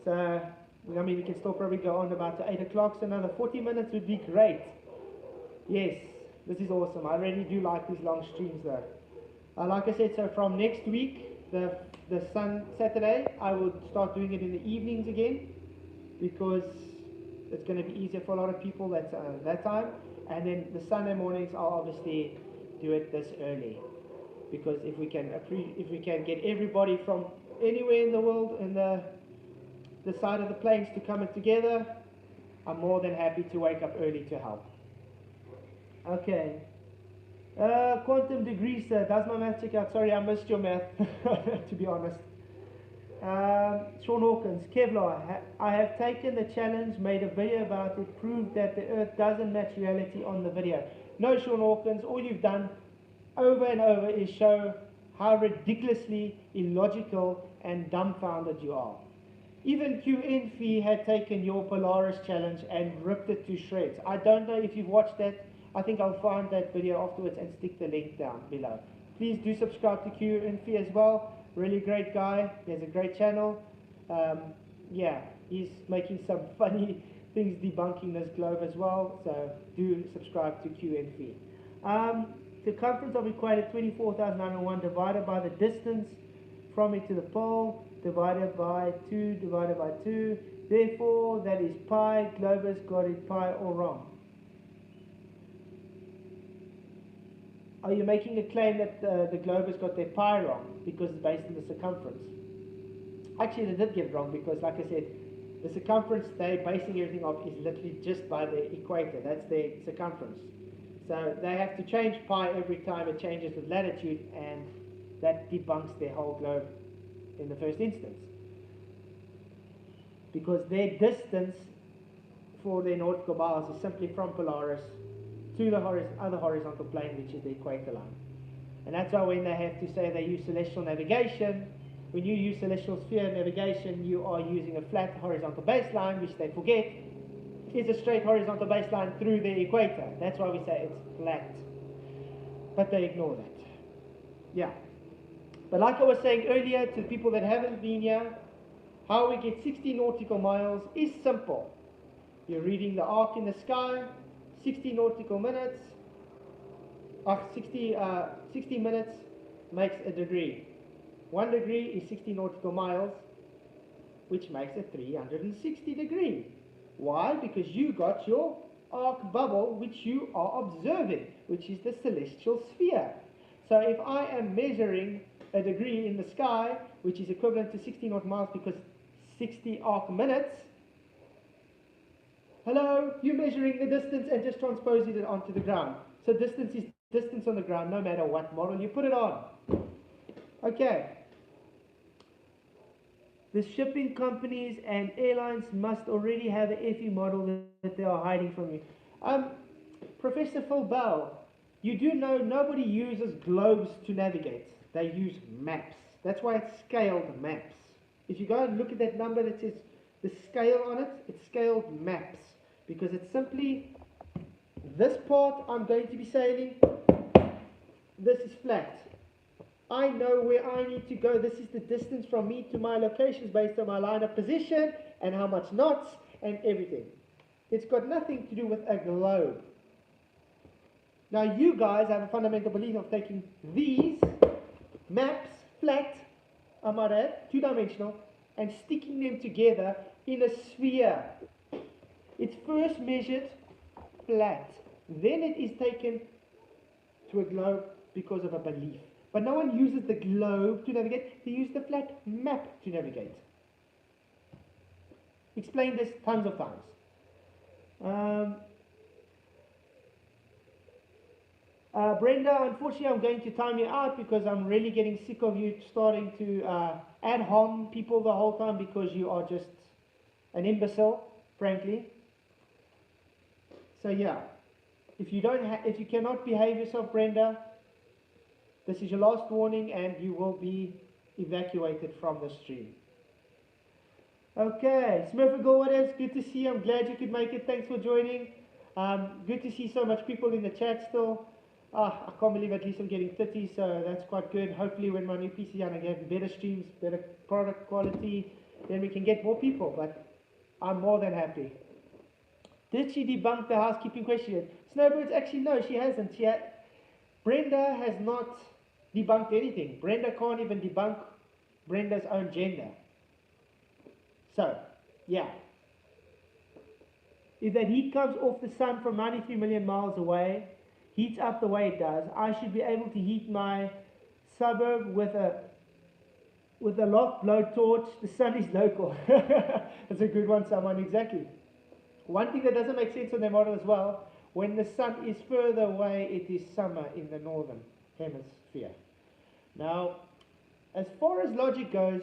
So, I mean, we can still probably go on about to 8 o'clock, so another 40 minutes would be great. Yes, this is awesome. I really do like these long streams though. Like I said, so from next week, the Saturday, I will start doing it in the evenings again, because it's going to be easier for a lot of people that time. And then the Sunday mornings, I'll obviously do it this early, because if we can get everybody from anywhere in the world in the side of the planes to come together, I'm more than happy to wake up early to help. Okay. Quantum degrees, sir. Does my math check out? Sorry, I missed your math, to be honest. Sean Hawkins, Kevlar, I have taken the challenge, made a video about it, proved that the Earth doesn't match reality on the video. No, Sean Hawkins, all you've done over and over is show how ridiculously illogical and dumbfounded you are. Even QNFI had taken your Polaris challenge and ripped it to shreds. I don't know if you've watched that. I think I'll find that video afterwards and stick the link down below. Please do subscribe to QNFI as well. Really great guy. He has a great channel. Yeah, he's making some funny things debunking this globe as well. So do subscribe to QNFI. Circumference of equator 24,901 divided by the distance from it to the pole divided by 2 divided by 2. Therefore, that is pi. Globus got it pi all wrong. Are you making a claim that the globus got their pi wrong because it's based on the circumference? Actually, they did get it wrong because, like I said, the circumference they're basing everything off is literally just by the equator. That's their circumference. So they have to change pi every time it changes with latitude, and that debunks their whole globe in the first instance. Because their distance for their nautical miles is simply from Polaris to the other horizontal plane, which is the equator line. And that's why when they have to say they use celestial navigation, when you use celestial sphere navigation, you are using a flat horizontal baseline, which they forget is a straight horizontal baseline through the equator. That's why we say it's flat. But they ignore that. Yeah. But like I was saying earlier to people that haven't been here, how we get 60 nautical miles is simple. You're reading the arc in the sky, 60 nautical minutes, 60 minutes makes a degree. 1 degree is 60 nautical miles, which makes a 360 degree. Why? Because you got your arc bubble, which you are observing, which is the celestial sphere. So if I am measuring a degree in the sky, which is equivalent to 60 nautical miles because 60 arc minutes, hello, you're measuring the distance and just transposing it onto the ground. So distance is distance on the ground, no matter what model you put it on. Okay. The shipping companies and airlines must already have an FE model that they are hiding from you. Professor Phil Bell, you do know nobody uses globes to navigate. They use maps. That's why it's scaled maps. If you go and look at that number that says the scale on it, it's scaled maps. Because it's simply this part I'm going to be sailing, this is flat. I know where I need to go. This is the distance from me to my locations based on my line of position and how much knots and everything. It's got nothing to do with a globe. Now you guys have a fundamental belief of taking these maps, flat, two-dimensional, and sticking them together in a sphere. It's first measured flat, then it is taken to a globe because of a belief. But no one uses the globe to navigate, they use the flat map to navigate. Explained this tons of times. Brenda, unfortunately I'm going to time you out because I'm really getting sick of you starting to ad hom people the whole time because you are just an imbecile, frankly. So yeah, if you cannot behave yourself, Brenda, this is your last warning and you will be evacuated from the stream. Okay, Smurfagul, what else? Good to see you. I'm glad you could make it. Thanks for joining. Good to see so much people in the chat still. I can't believe at least I'm getting 30, so that's quite good. Hopefully when my new PC I'm going to have better streams, better product quality, then we can get more people, but I'm more than happy. Did she debunk the housekeeping question? Snowbirds, actually no, she hasn't. Brenda has not debunked anything. Brenda can't even debunk Brenda's own gender. So, yeah. If that heat comes off the sun from 93 million miles away, heats up the way it does, I should be able to heat my suburb with a loft blowtorch. The sun is local. That's a good one, someone, exactly. One thing that doesn't make sense on their model as well, when the sun is further away, it is summer in the northern hemisphere. Now, as far as logic goes,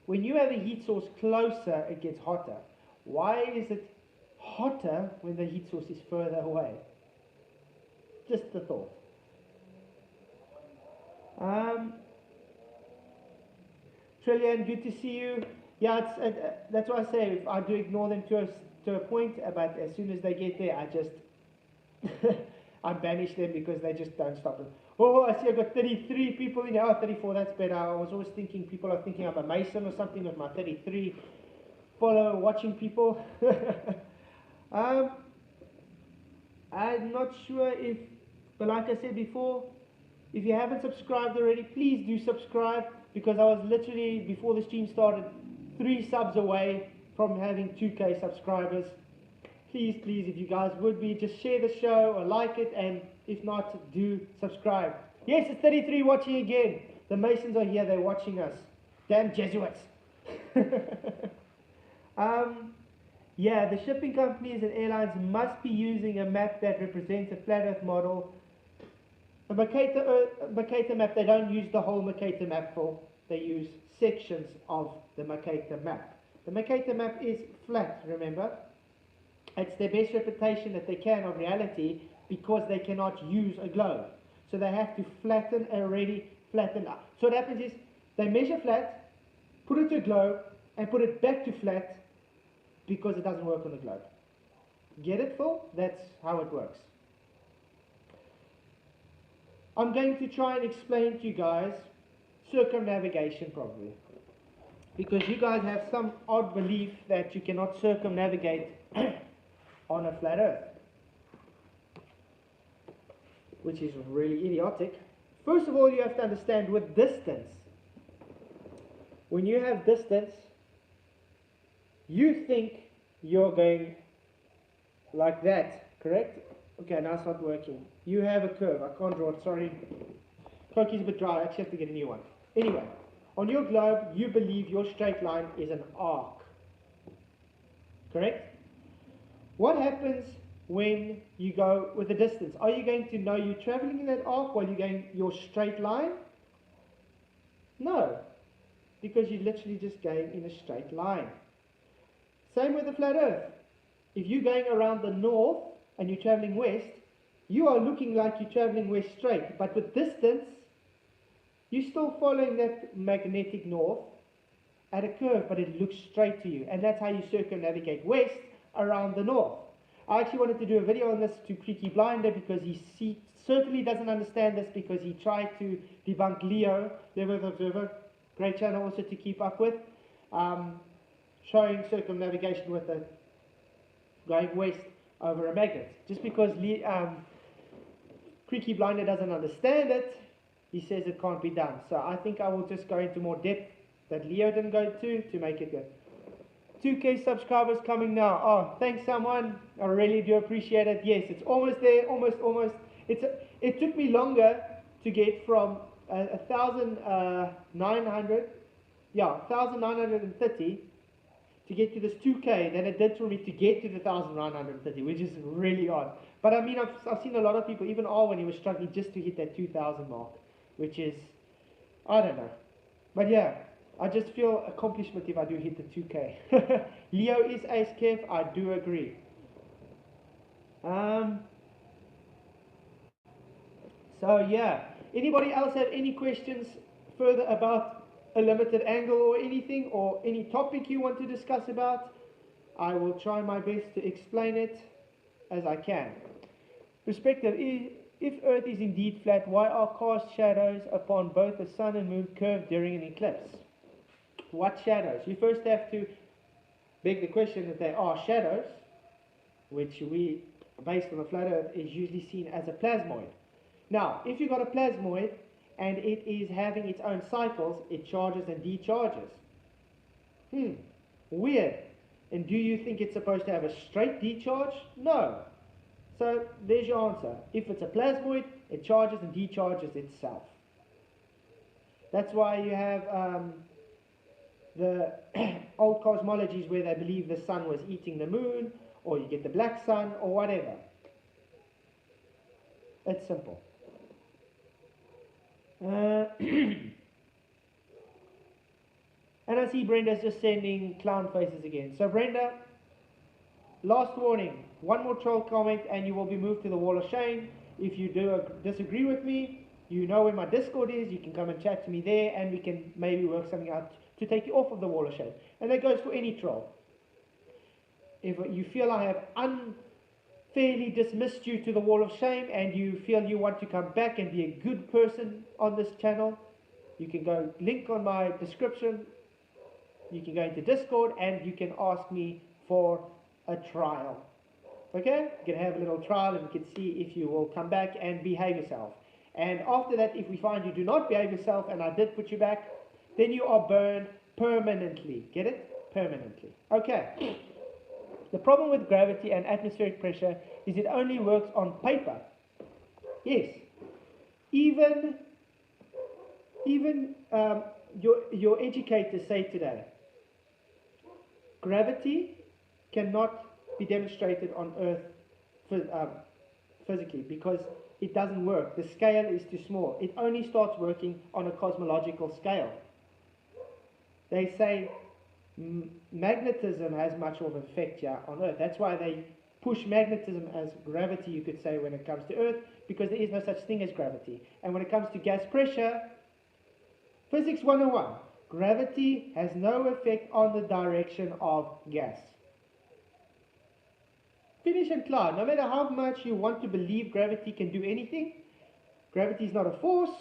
when you have a heat source closer, it gets hotter. Why is it hotter when the heat source is further away? Just a thought. Trillian, good to see you. Yeah, that's why I say if I do ignore them to a point, but as soon as they get there, I just I banish them because they just don't stop. Oh, I see I've got 33 people in here. Oh, 34, that's better. I was always thinking people are thinking I'm a Mason or something with my 33 watching people. I'm not sure if, but like I said before, if you haven't subscribed already, please do subscribe, because I was literally, before the stream started, 3 subs away from having 2K subscribers. Please, please, if you guys would be, just share the show or like it, and if not, do subscribe. Yes, it's 33 watching again. The Masons are here, they're watching us. Damn Jesuits. Yeah, the shipping companies and airlines must be using a map that represents a flat Earth model. A Mercator map, they don't use the whole Mercator map for, they use sections of the Mercator map. The Mercator map is flat, remember? It's their best reputation that they can of reality because they cannot use a globe. So they have to flatten already flattened up. So what happens is they measure flat, put it to a globe, and put it back to flat because it doesn't work on the globe. Get it, Phil? That's how it works. I'm going to try and explain to you guys circumnavigation probably, because you guys have some odd belief that you cannot circumnavigate on a flat Earth, which is really idiotic. First of all, you have to understand with distance. When you have distance, you think you're going like that, correct? Okay, now it's not working. You have a curve. I can't draw it, sorry. Cloaky's a bit dry, I actually have to get a new one. Anyway, on your globe, you believe your straight line is an arc. Correct? What happens when you go with the distance? Are you going to know you're traveling in that arc while you're going your straight line? No, because you're literally just going in a straight line. Same with the flat Earth. If you're going around the north and you're traveling west, you are looking like you're traveling west straight, but with distance, you're still following that magnetic north at a curve, but it looks straight to you, and that's how you circumnavigate west around the north. I actually wanted to do a video on this to Creaky Blinder because he certainly doesn't understand this, because he tried to debunk Leo, Level Observer, great channel also to keep up with, showing circumnavigation with a going west over a magnet. Just because Creaky Blinder doesn't understand it. He says it can't be done. So I think I will just go into more depth that Leo didn't go to make it good. 2K subscribers coming now. Oh, thanks someone. I really do appreciate it. Yes, it's almost there. Almost. It took me longer to get from 1,900, 1,930 to get to this 2K than it did for me to get to the 1,930, which is really odd. But I mean, I've seen a lot of people, even Arwen, he was struggling just to hit that 2,000 mark, which is, I don't know. But yeah, I just feel accomplishment if I do hit the 2K. Leo is ace Kev, I do agree. So yeah, anybody else have any questions further about a limited angle or anything, or any topic you want to discuss about? I will try my best to explain it as I can. Perspective: if Earth is indeed flat, why are cast shadows upon both the Sun and Moon curved during an eclipse? What shadows? You first have to beg the question that they are shadows, which we, based on the flat Earth, is usually seen as a plasmoid. Now, if you've got a plasmoid and it is having its own cycles, it charges and decharges. Weird. And do you think it's supposed to have a straight decharge? No. So there's your answer. If it's a plasmoid, it charges and decharges itself. That's why you have the old cosmologies where they believe the sun was eating the moon, or you get the black sun, or whatever. It's simple. And I see Brenda's just sending clown faces again. So Brenda, last warning, one more troll comment and you will be moved to the wall of shame. If you do disagree with me, you know where my Discord is, you can come and chat to me there and we can maybe work something out to take you off of the wall of shame. And that goes for any troll. If you feel I have unfairly dismissed you to the wall of shame and you feel you want to come back and be a good person on this channel, you can go, link on my description, you can go into Discord and you can ask me for a trial. Okay? You can have a little trial and we can see if you will come back and behave yourself. And after that, if we find you do not behave yourself and I did put you back, then you are burned permanently. Get it? Permanently. Okay. The problem with gravity and atmospheric pressure is it only works on paper. Yes. Even your educators say today, gravity cannot be demonstrated on Earth physically because it doesn't work. The scale is too small. It only starts working on a cosmological scale. They say magnetism has much of an effect here on Earth. That's why they push magnetism as gravity, you could say, when it comes to Earth, because there is no such thing as gravity. And when it comes to gas pressure, Physics 101, gravity has no effect on the direction of gas. Finish and clear. No matter how much you want to believe gravity can do anything, gravity is not a force.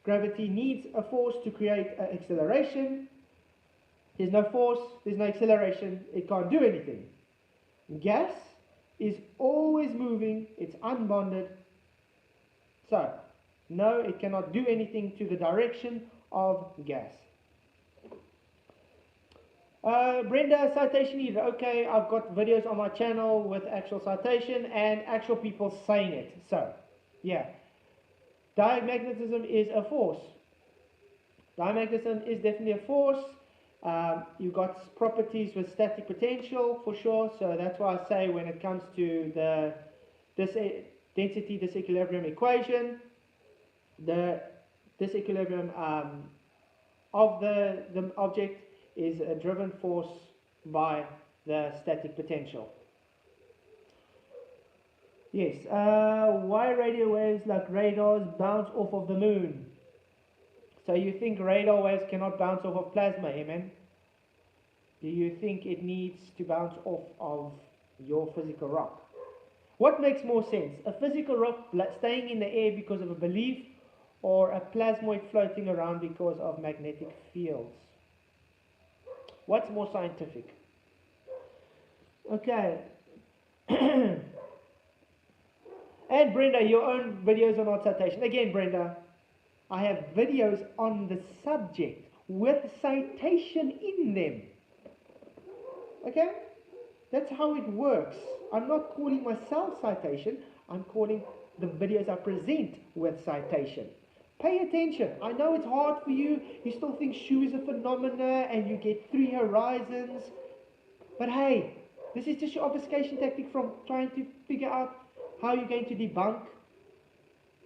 Gravity needs a force to create an acceleration. There's no force, there's no acceleration, it can't do anything. Gas is always moving, it's unbonded. So, no, it cannot do anything to the direction of gas. Brenda, citation needed. Okay, I've got videos on my channel with actual citation and actual people saying it. So, yeah. Diamagnetism is a force. Diamagnetism is definitely a force. You've got properties with static potential for sure. So that's why I say when it comes to the density disequilibrium equation, the disequilibrium of the object is a driven force by the static potential. Yes, why radio waves like radars bounce off of the moon? So you think radar waves cannot bounce off of plasma, amen? Do you think it needs to bounce off of your physical rock? What makes more sense? A physical rock staying in the air because of a belief, or a plasmoid floating around because of magnetic fields? What's more scientific? Okay. And Brenda, your own videos are not citation. Again, Brenda, I have videos on the subject with citation in them. Okay? That's how it works. I'm not calling myself citation. I'm calling the videos I present with citation. Pay attention. I know it's hard for you. You still think shoe is a phenomena and you get 3 horizons. But hey, this is just your obfuscation tactic from trying to figure out how you're going to debunk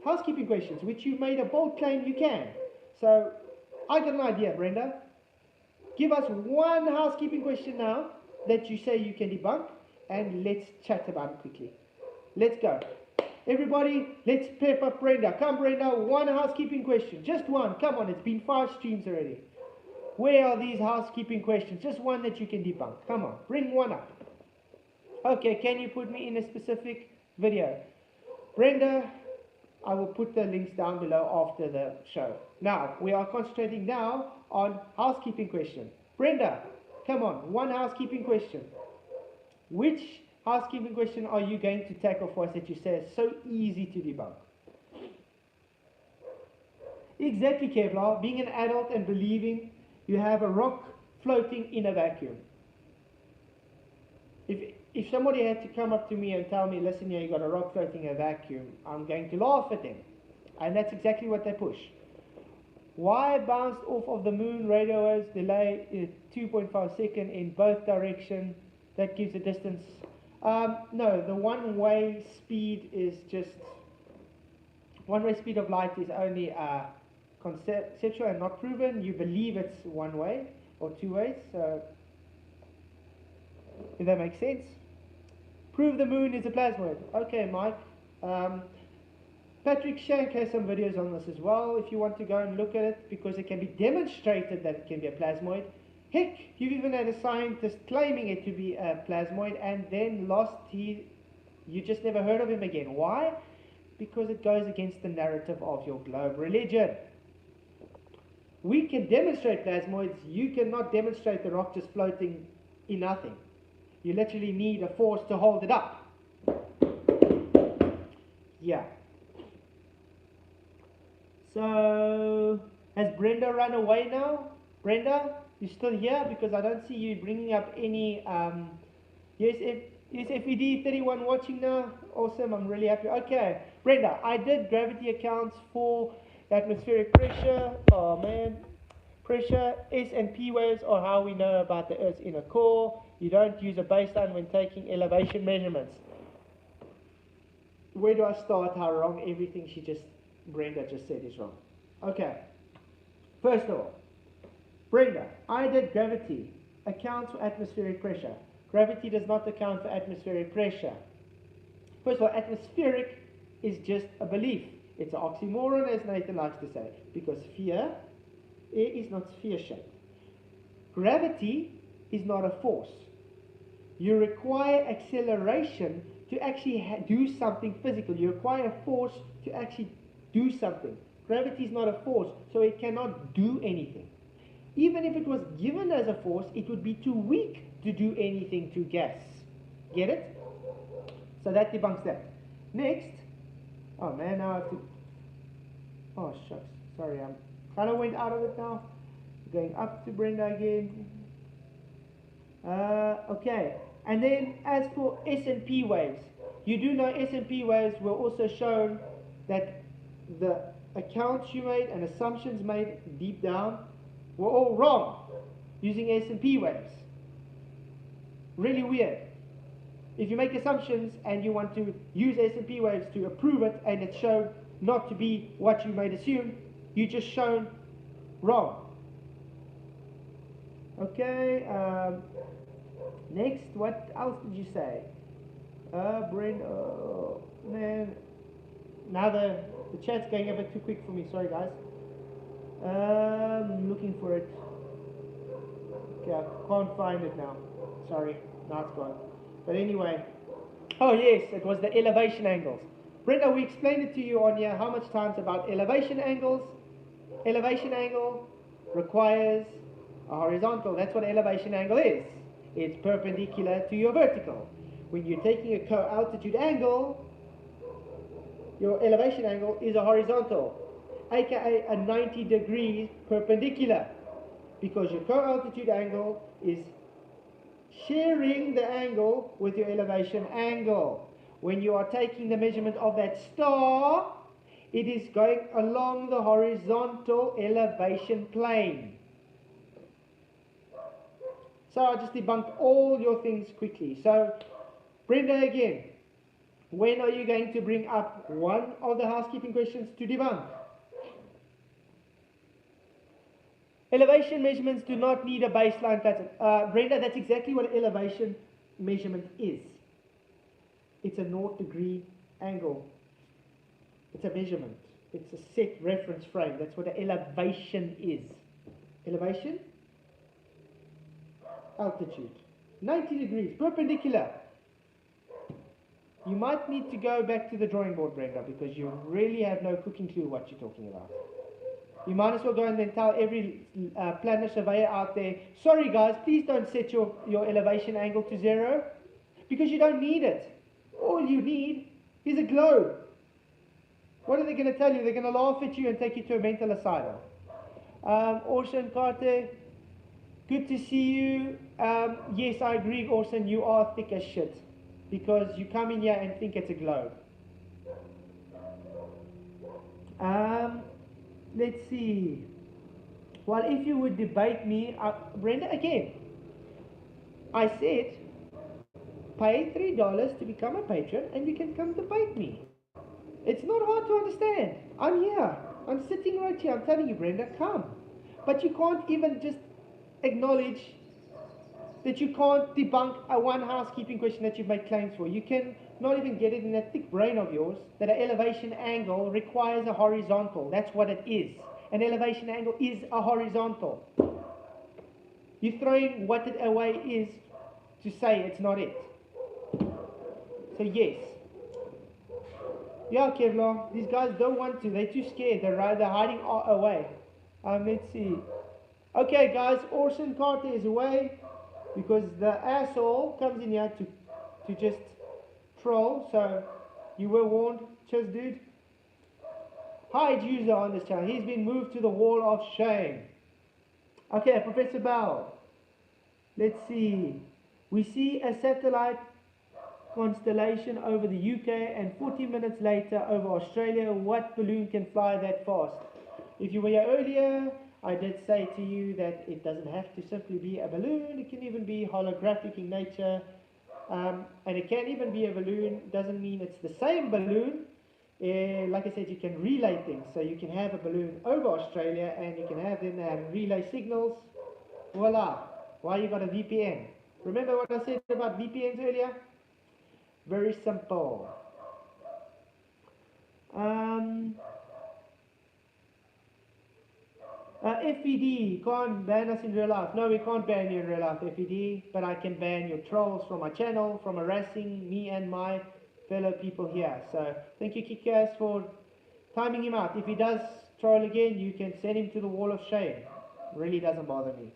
housekeeping questions, which you made a bold claim you can. So, I got an idea, Brenda. Give us one housekeeping question now that you say you can debunk, and let's chat about it quickly. Let's go. Everybody, let's pep up Brenda. Come, Brenda, one housekeeping question. Just one. Come on, it's been 5 streams already. Where are these housekeeping questions? Just one that you can debunk. Come on, bring one up. Okay, can you put me in a specific video? Brenda, I will put the links down below after the show. Now, we are concentrating now on housekeeping question. Brenda, come on, one housekeeping question. Which housekeeping question are you going to tackle for us that you say is so easy to debunk? Exactly, Kevlar. Being an adult and believing you have a rock floating in a vacuum. If somebody had to come up to me and tell me, listen here, you got a rock floating in a vacuum, I'm going to laugh at them. And that's exactly what they push. Why bounced off of the moon radio waves delay is 2.5 seconds in both directions? That gives a distance. No, the one-way speed is just, one-way speed of light is only conceptual and not proven. You believe it's one way or 2 ways, so if that makes sense. Prove the moon is a plasmoid. Okay, Mike. Patrick Shank has some videos on this as well if you want to go and look at it, because it can be demonstrated that it can be a plasmoid. Heck, you've even had a scientist claiming it to be a plasmoid and then you just never heard of him again. Why? Because it goes against the narrative of your globe religion. We can demonstrate plasmoids. You cannot demonstrate the rock just floating in nothing. You literally need a force to hold it up. Yeah. So, has Brenda run away now? Brenda, you still here? Because I don't see you bringing up any... Yes, FED31 watching now. Awesome, I'm really happy. Okay, Brenda, I did gravity accounts for atmospheric pressure. Oh man. Pressure, S and P waves are how we know about the Earth's inner core. You don't use a baseline when taking elevation measurements. Where do I start? How wrong everything Brenda just said is wrong. Okay. First of all, Brenda, I did gravity accounts for atmospheric pressure. Gravity does not account for atmospheric pressure. First of all, atmospheric is just a belief. It's an oxymoron, as Nathan likes to say, because air is not sphere-shaped. Gravity is not a force. You require acceleration to actually do something physical. You require a force to actually do something. Gravity is not a force, so it cannot do anything. Even if it was given as a force, it would be too weak to do anything to gas. Get it? So that debunks that. Next, oh man, now I have to, oh shucks, sorry, I'm kind of went out of it now. Going up to Brenda again. Okay, and then as for S&P waves, you do know S&P waves were also shown that the accounts you made and assumptions made deep down were all wrong using S&P waves. Really weird. If you make assumptions and you want to use S&P waves to prove it and it's shown not to be what you might assume, you just shown wrong. Okay, next, what else did you say? Brent, oh man, now the chat's going a bit too quick for me, sorry guys. Looking for it. Okay, I can't find it now. Sorry, now it's gone. But anyway, oh yes, it was the elevation angles. Brenda, we explained it to you on here how much times about elevation angles. Elevation angle requires a horizontal. That's what elevation angle is. It's perpendicular to your vertical. When you're taking a co-altitude angle, your elevation angle is a horizontal, aka a 90 degrees perpendicular, because your co-altitude angle is sharing the angle with your elevation angle. When you are taking the measurement of that star, it is going along the horizontal elevation plane. So I just debunked all your things quickly. So Brenda, again, when are you going to bring up one of the housekeeping questions to debunk? Elevation measurements do not need a baseline pattern. Brenda, that's exactly what elevation measurement is. It's a 0-degree angle. It's a measurement. It's a set reference frame. That's what an elevation is. Elevation, altitude. 90 degrees, perpendicular. You might need to go back to the drawing board, Brenda, because you really have no cooking clue what you're talking about. You might as well go and then tell every planner surveyor out there, sorry guys, please don't set your elevation angle to 0, because you don't need it. All you need is a globe. What are they going to tell you? They're going to laugh at you and take you to a mental asylum. Orson Carter, good to see you. Yes, I agree, Orson, you are thick as shit, because you come in here and think it's a globe. Let's see. Well, if you would debate me, Brenda, again, I said, pay $3 to become a patron and you can come debate me. It's not hard to understand. I'm here. I'm sitting right here. I'm telling you, Brenda, come. But you can't even just acknowledge that you can't debunk a one housekeeping question that you've made claims for. You can not even get it in that thick brain of yours that an elevation angle requires a horizontal. That's what it is. An elevation angle is a horizontal. You're throwing what it away is to say it's not it. So yes. Yeah, Kevlar, these guys don't want to. They're too scared. They're hiding away. Let's see. Okay, guys, Orson Carter is away because the asshole comes in here to just troll. So you were warned. Cheers, dude. Hide user on this channel. He's been moved to the wall of shame. Okay, Professor Bell. Let's see. We see a satellite constellation over the UK and 40 minutes later over Australia. What balloon can fly that fast? If you were here earlier, I did say to you that it doesn't have to simply be a balloon. It can even be holographic in nature. And it can even be a balloon. Doesn't mean it's the same balloon. Like I said, you can relay things. So you can have a balloon over Australia and you can have them relay signals. Voila. Why you got a VPN? Remember what I said about VPNs earlier? Very simple. FPD can't ban us in real life. No, we can't ban you in real life, FPD, but I can ban your trolls from my channel, from harassing me and my fellow people here. So thank you, Kikas, for timing him out. If he does troll again, you can send him to the wall of shame. Really doesn't bother me.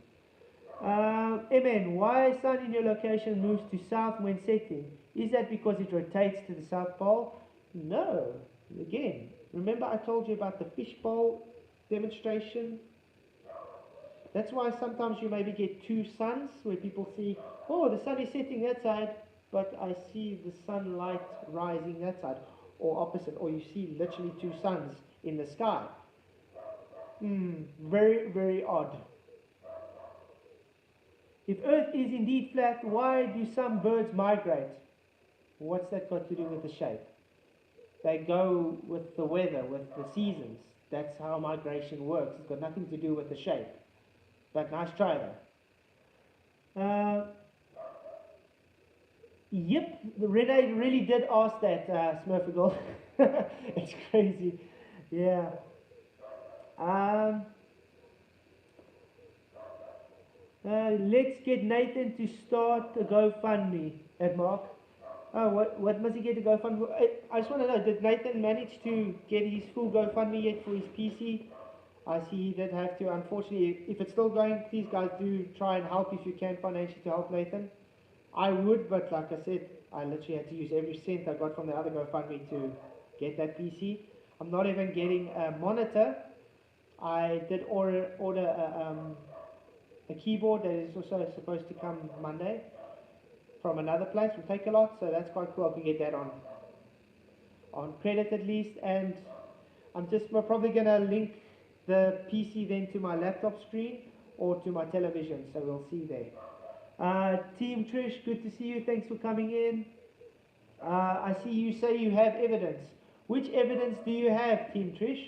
MN, why sun in your location moves to south when setting? Is that because it rotates to the south pole? No. Again, remember I told you about the fishbowl demonstration? That's why sometimes you maybe get two suns where people see, oh, the sun is setting that side, but I see the sunlight rising that side, or opposite, or you see literally two suns in the sky. Very, very odd. If Earth is indeed flat, why do some birds migrate? What's that got to do with the shape? They go with the weather, with the seasons. That's how migration works. It's got nothing to do with the shape. But nice try though. Yep, Renee really did ask that, Smurfagirl. It's crazy. Yeah. Let's get Nathan to start a GoFundMe at Mark. Oh, what must he get to GoFundMe? I just want to know, did Nathan manage to get his full GoFundMe yet for his PC? I see he did have to. Unfortunately, if it's still going, please guys do try and help if you can financially to help Nathan. I would, but like I said, I literally had to use every cent I got from the other GoFundMe to get that PC. I'm not even getting a monitor. I did order a keyboard that is also supposed to come Monday from another place. Will take a lot, so that's quite cool. I can get that on credit at least, and we're probably gonna link the PC then to my laptop screen or to my television, so we'll see there. Team Trish, good to see you. Thanks for coming in. I see you say you have evidence. Which evidence do you have, Team Trish?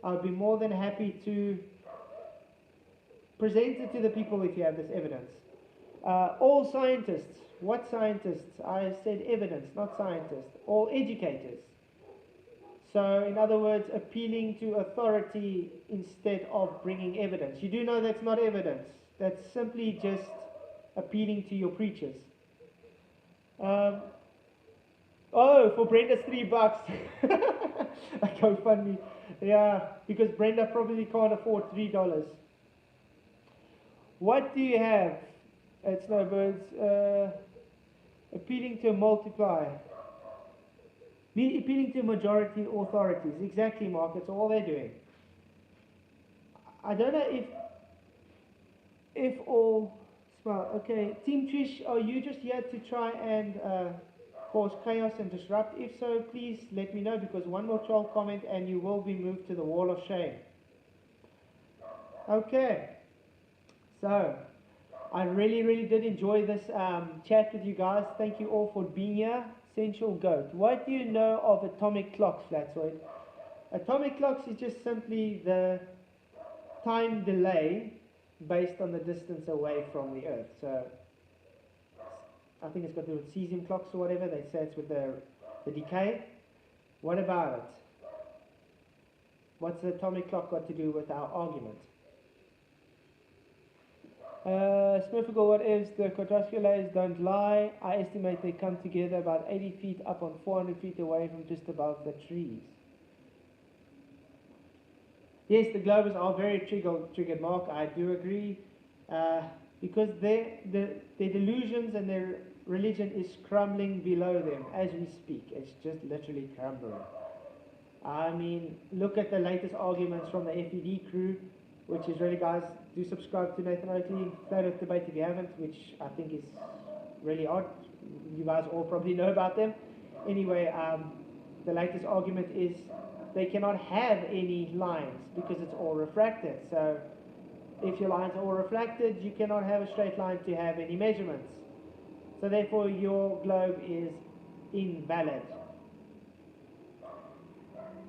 I'll be more than happy to present it to the people if you have this evidence. All scientists. What scientists? I said evidence, not scientists. All educators. So, in other words, appealing to authority instead of bringing evidence. You do know that's not evidence. That's simply just appealing to your preachers. Oh, for Brenda's $3. I go fund me. Yeah, because Brenda probably can't afford $3. What do you have at Snowbirds? Appealing to a multiplier. Appealing to majority authorities. Exactly, Mark. That's all they're doing. I don't know if all... Well, okay. Team Trish, are you just here to try and cause chaos and disrupt? If so, please let me know, because one more troll comment and you will be moved to the wall of shame. Okay. So, I really did enjoy this chat with you guys. Thank you all for being here. Essential Goat. What do you know of atomic clocks, Flatsoid? Atomic clocks is just simply the time delay based on the distance away from the Earth. So, I think it's got to do with cesium clocks or whatever. They say it's with the decay. What about it? What's the atomic clock got to do with our argument? Smurfical, what ifs? The quadrilaterals don't lie. I estimate they come together about 80 feet up on 400 feet away from just above the trees. Yes, the globers are very triggered, Mark. I do agree. Because their delusions and their religion is crumbling below them as we speak. It's just literally crumbling. I mean, look at the latest arguments from the FED crew, which is really, guys, do subscribe to Nathan Oakley, Flat Earth Debate if you haven't, which I think is really odd. You guys all probably know about them. Anyway, the latest argument is they cannot have any lines because it's all refracted. So if your lines are all refracted, you cannot have a straight line to have any measurements. So therefore your globe is invalid.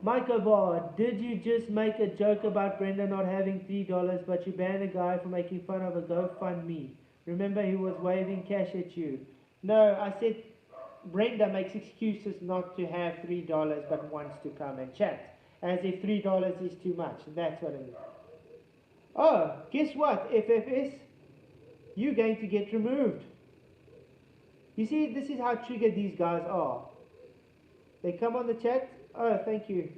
Michael Bar, did you just make a joke about Brenda not having $3, but you banned a guy for making fun of a GoFundMe? Remember, he was waving cash at you. No, I said Brenda makes excuses not to have $3, but wants to come and chat, as if $3 is too much. That's what it is. Oh, guess what, FFS? You're going to get removed. You see, this is how triggered these guys are. They come on the chat. Oh, thank you.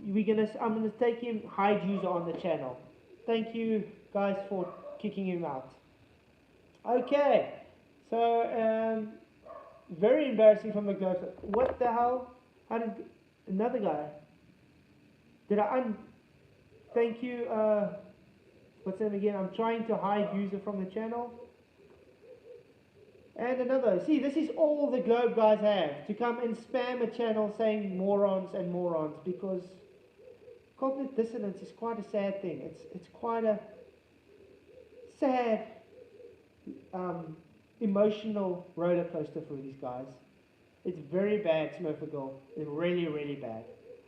I'm gonna take him hide user on the channel. Thank you guys for kicking him out. Okay, so very embarrassing from the globe. What the hell? How did another guy? Did I thank you. What's that again? I'm trying to hide user from the channel. And another. See, this is all the globe guys have, to come and spam a channel saying morons and morons, because cognitive dissonance is quite a sad thing. It's quite a sad emotional roller coaster for these guys. It's very bad, Smurfical. It's really bad.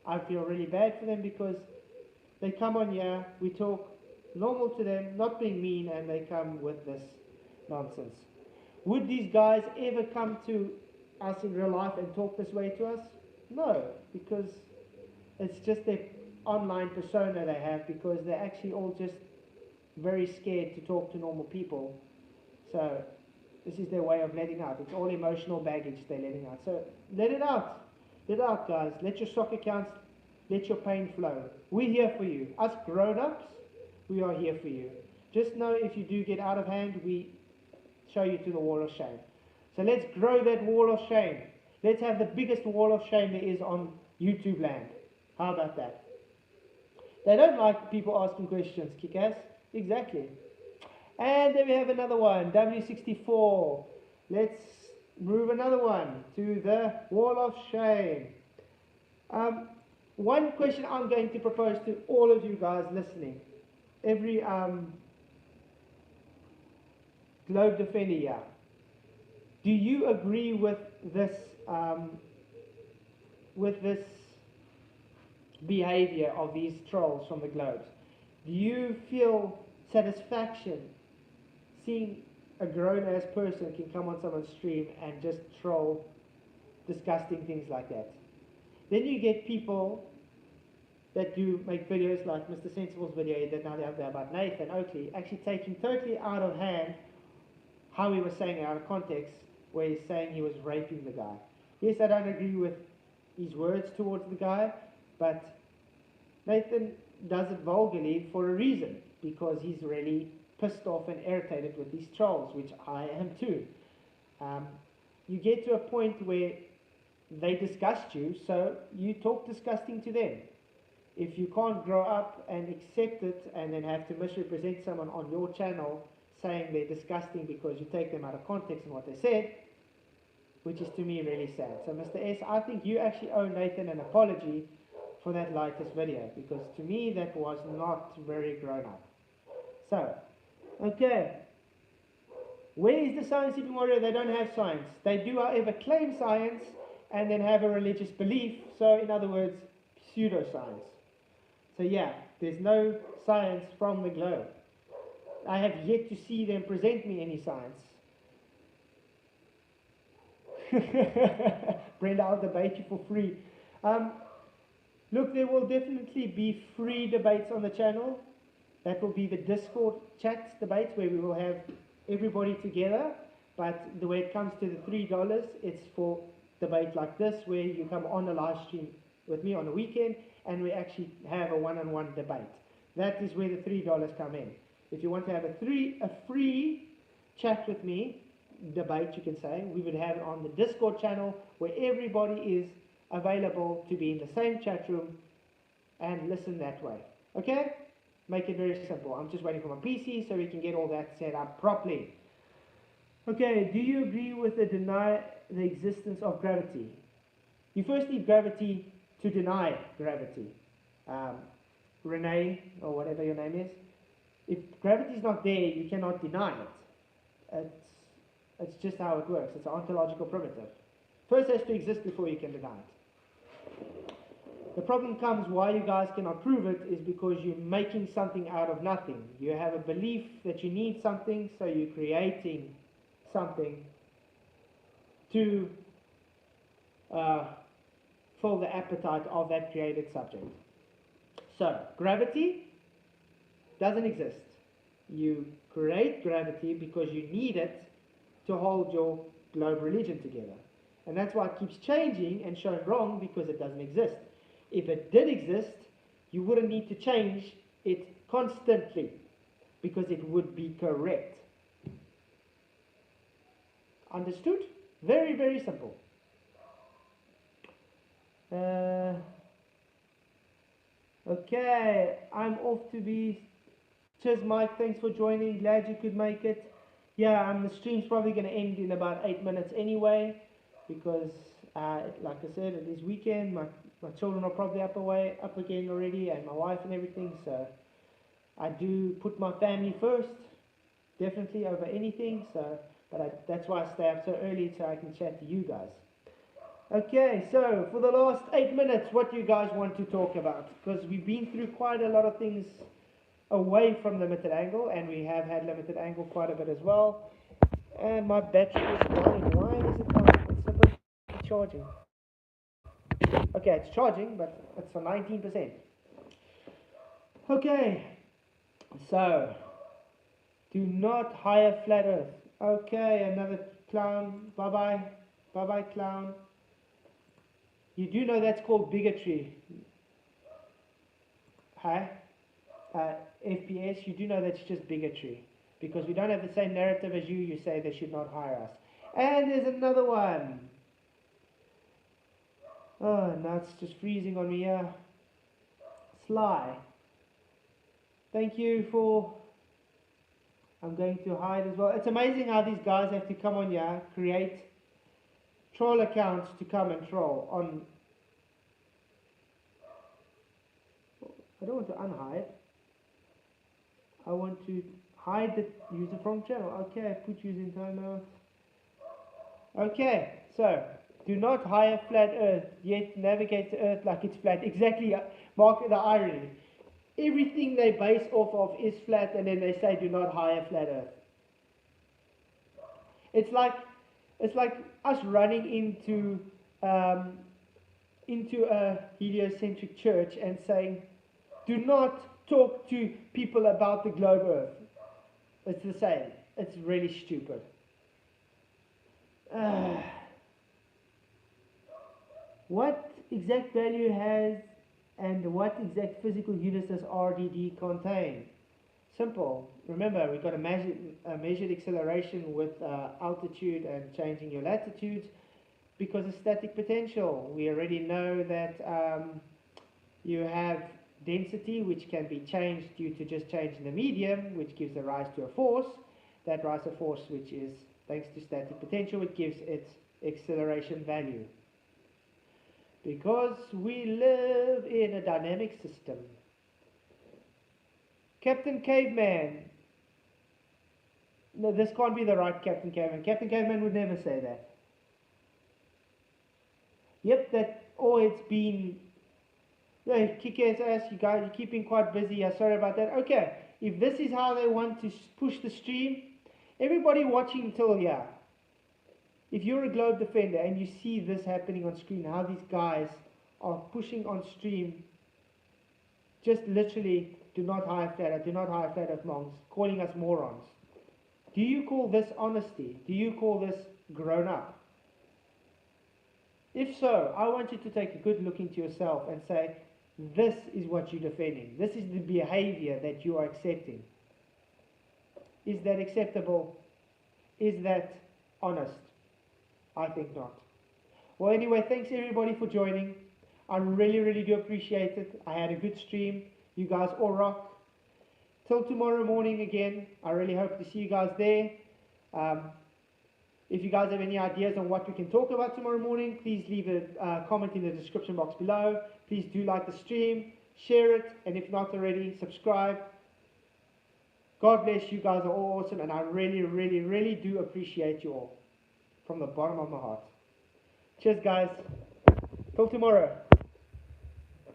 I feel really bad for them because they come on here, we talk normal to them, not being mean, and they come with this nonsense. Would these guys ever come to us in real life and talk this way to us? No, because it's just their online persona they have, because they're actually all just very scared to talk to normal people. So this is their way of letting out. It's all emotional baggage they're letting out. So let it out. Let it out, guys. Let your stock accounts, let your pain flow. We're here for you. Us grown-ups, we are here for you. Just know if you do get out of hand, we show you to the wall of shame. So let's grow that wall of shame. Let's have the biggest wall of shame there is on YouTube land. How about that? They don't like people asking questions, kick-ass. Exactly. And then we have another one, W64. Let's move another one to the wall of shame. One question I'm going to propose to all of you guys listening, every globe defender here, do you agree with this behavior of these trolls from the globes? Do you feel satisfaction seeing a grown-ass person can come on someone's stream and just troll disgusting things like that? Then you get people that do make videos like Mr. Sensible's video that now they have there about Nathan Oakley, actually taking totally out of hand how he was saying it out of context, where he's saying he was raping the guy. Yes, I don't agree with his words towards the guy, but Nathan does it vulgarly for a reason, because he's really pissed off and irritated with these trolls, which I am too. You get to a point where they disgust you, so you talk disgusting to them. If you can't grow up and accept it and then have to misrepresent someone on your channel saying they're disgusting because you take them out of context and what they said, which is to me really sad. So Mr. S, I think you actually owe Nathan an apology for that latest video, because to me that was not very grown up. So, okay. Where is the science-seeking warrior? They don't have science. They do, however, claim science and then have a religious belief. So, in other words, pseudoscience. So yeah, there's no science from the globe. I have yet to see them present me any science. Brenda, I'll debate you for free. Look, there will definitely be free debates on the channel. That will be the Discord chat debates where we will have everybody together. But the way it comes to the $3, it's for debate like this, where you come on a live stream with me on a weekend and we actually have a one-on-one debate. That is where the $3 come in. If you want to have a free chat with me, debate you can say, we would have it on the Discord channel where everybody is available to be in the same chat room and listen that way. Okay? Make it very simple. I'm just waiting for my PC so we can get all that set up properly. Okay, do you agree with the deny the existence of gravity? You first need gravity to deny gravity. Renee, or whatever your name is, if gravity is not there, you cannot deny it. It's just how it works. It's an ontological primitive. First it has to exist before you can deny it. The problem comes why you guys cannot prove it is because you're making something out of nothing. You have a belief that you need something, so you're creating something to fill the appetite of that created subject. So, gravity doesn't exist. You create gravity because you need it to hold your globe religion together. And that's why it keeps changing and shown wrong, because it doesn't exist. If it did exist, you wouldn't need to change it constantly, because it would be correct. Understood? Very, very simple. Okay, I'm off to be... Cheers, Mike. Thanks for joining. Glad you could make it. Yeah, the stream's probably going to end in about 8 minutes anyway, because, like I said, it is weekend. My children are probably up again already, and my wife and everything. So I do put my family first, definitely over anything. So, that's why I stay up so early, so I can chat to you guys. Okay, so for the last 8 minutes, what do you guys want to talk about? Because we've been through quite a lot of things away from limited angle, and we have had limited angle quite a bit as well. And my battery is dying. Why is it dying? It's supposed to be charging. Okay, it's charging, but it's for 19%. Okay, so do not hire flat earth. Okay, another clown. Bye-bye. Bye-bye, clown. You do know that's called bigotry. Hi? FPS, you do know that's just bigotry. Because we don't have the same narrative as you, you say they should not hire us. And there's another one. Oh, no, it's just freezing on me here. Sly. Thank you for... I'm going to hide as well. It's amazing how these guys have to come on here, create troll accounts to come and troll on... I don't want to unhide. I want to hide the user from channel. Okay, put user in timeout. Okay, so do not hire flat Earth, yet navigate the Earth like it's flat. Exactly, Mark, the irony. Everything they base off of is flat, and then they say do not hire flat Earth. It's like us running into a heliocentric church and saying, do not talk to people about the globe Earth. It's the same. It's really stupid. What exact value has and what exact physical units does RDD contain? Simple. Remember, we've got a measured acceleration with altitude and changing your latitudes because of static potential. We already know that you have density, which can be changed due to just changing the medium, which gives a rise to a force. That rise of force, which is thanks to static potential, it gives its acceleration value. Because we live in a dynamic system. Captain Caveman. No, this can't be the right Captain Caveman. Captain Caveman would never say that. Yep, it's been... Yeah, kick his ass, you guys, you're keeping quite busy. Sorry about that. Okay, if this is how they want to push the stream, everybody watching till here, if you're a globe defender and you see this happening on screen, how these guys are pushing on stream, just literally do not hire flat Earth, do not hire flat Earth monks, calling us morons. Do you call this honesty? Do you call this grown up? If so, I want you to take a good look into yourself and say, this is what you're defending. This is the behavior that you are accepting. Is that acceptable? Is that honest? I think not. Well, anyway, thanks everybody for joining. I really, really do appreciate it. I had a good stream. You guys all rock. Till tomorrow morning again. I really hope to see you guys there. If you guys have any ideas on what we can talk about tomorrow morning, please leave a comment in the description box below. Please do like the stream, share it, and if not already, subscribe. God bless you guys are all awesome, and I really, really, really do appreciate you all from the bottom of my heart. Cheers, guys. Till tomorrow.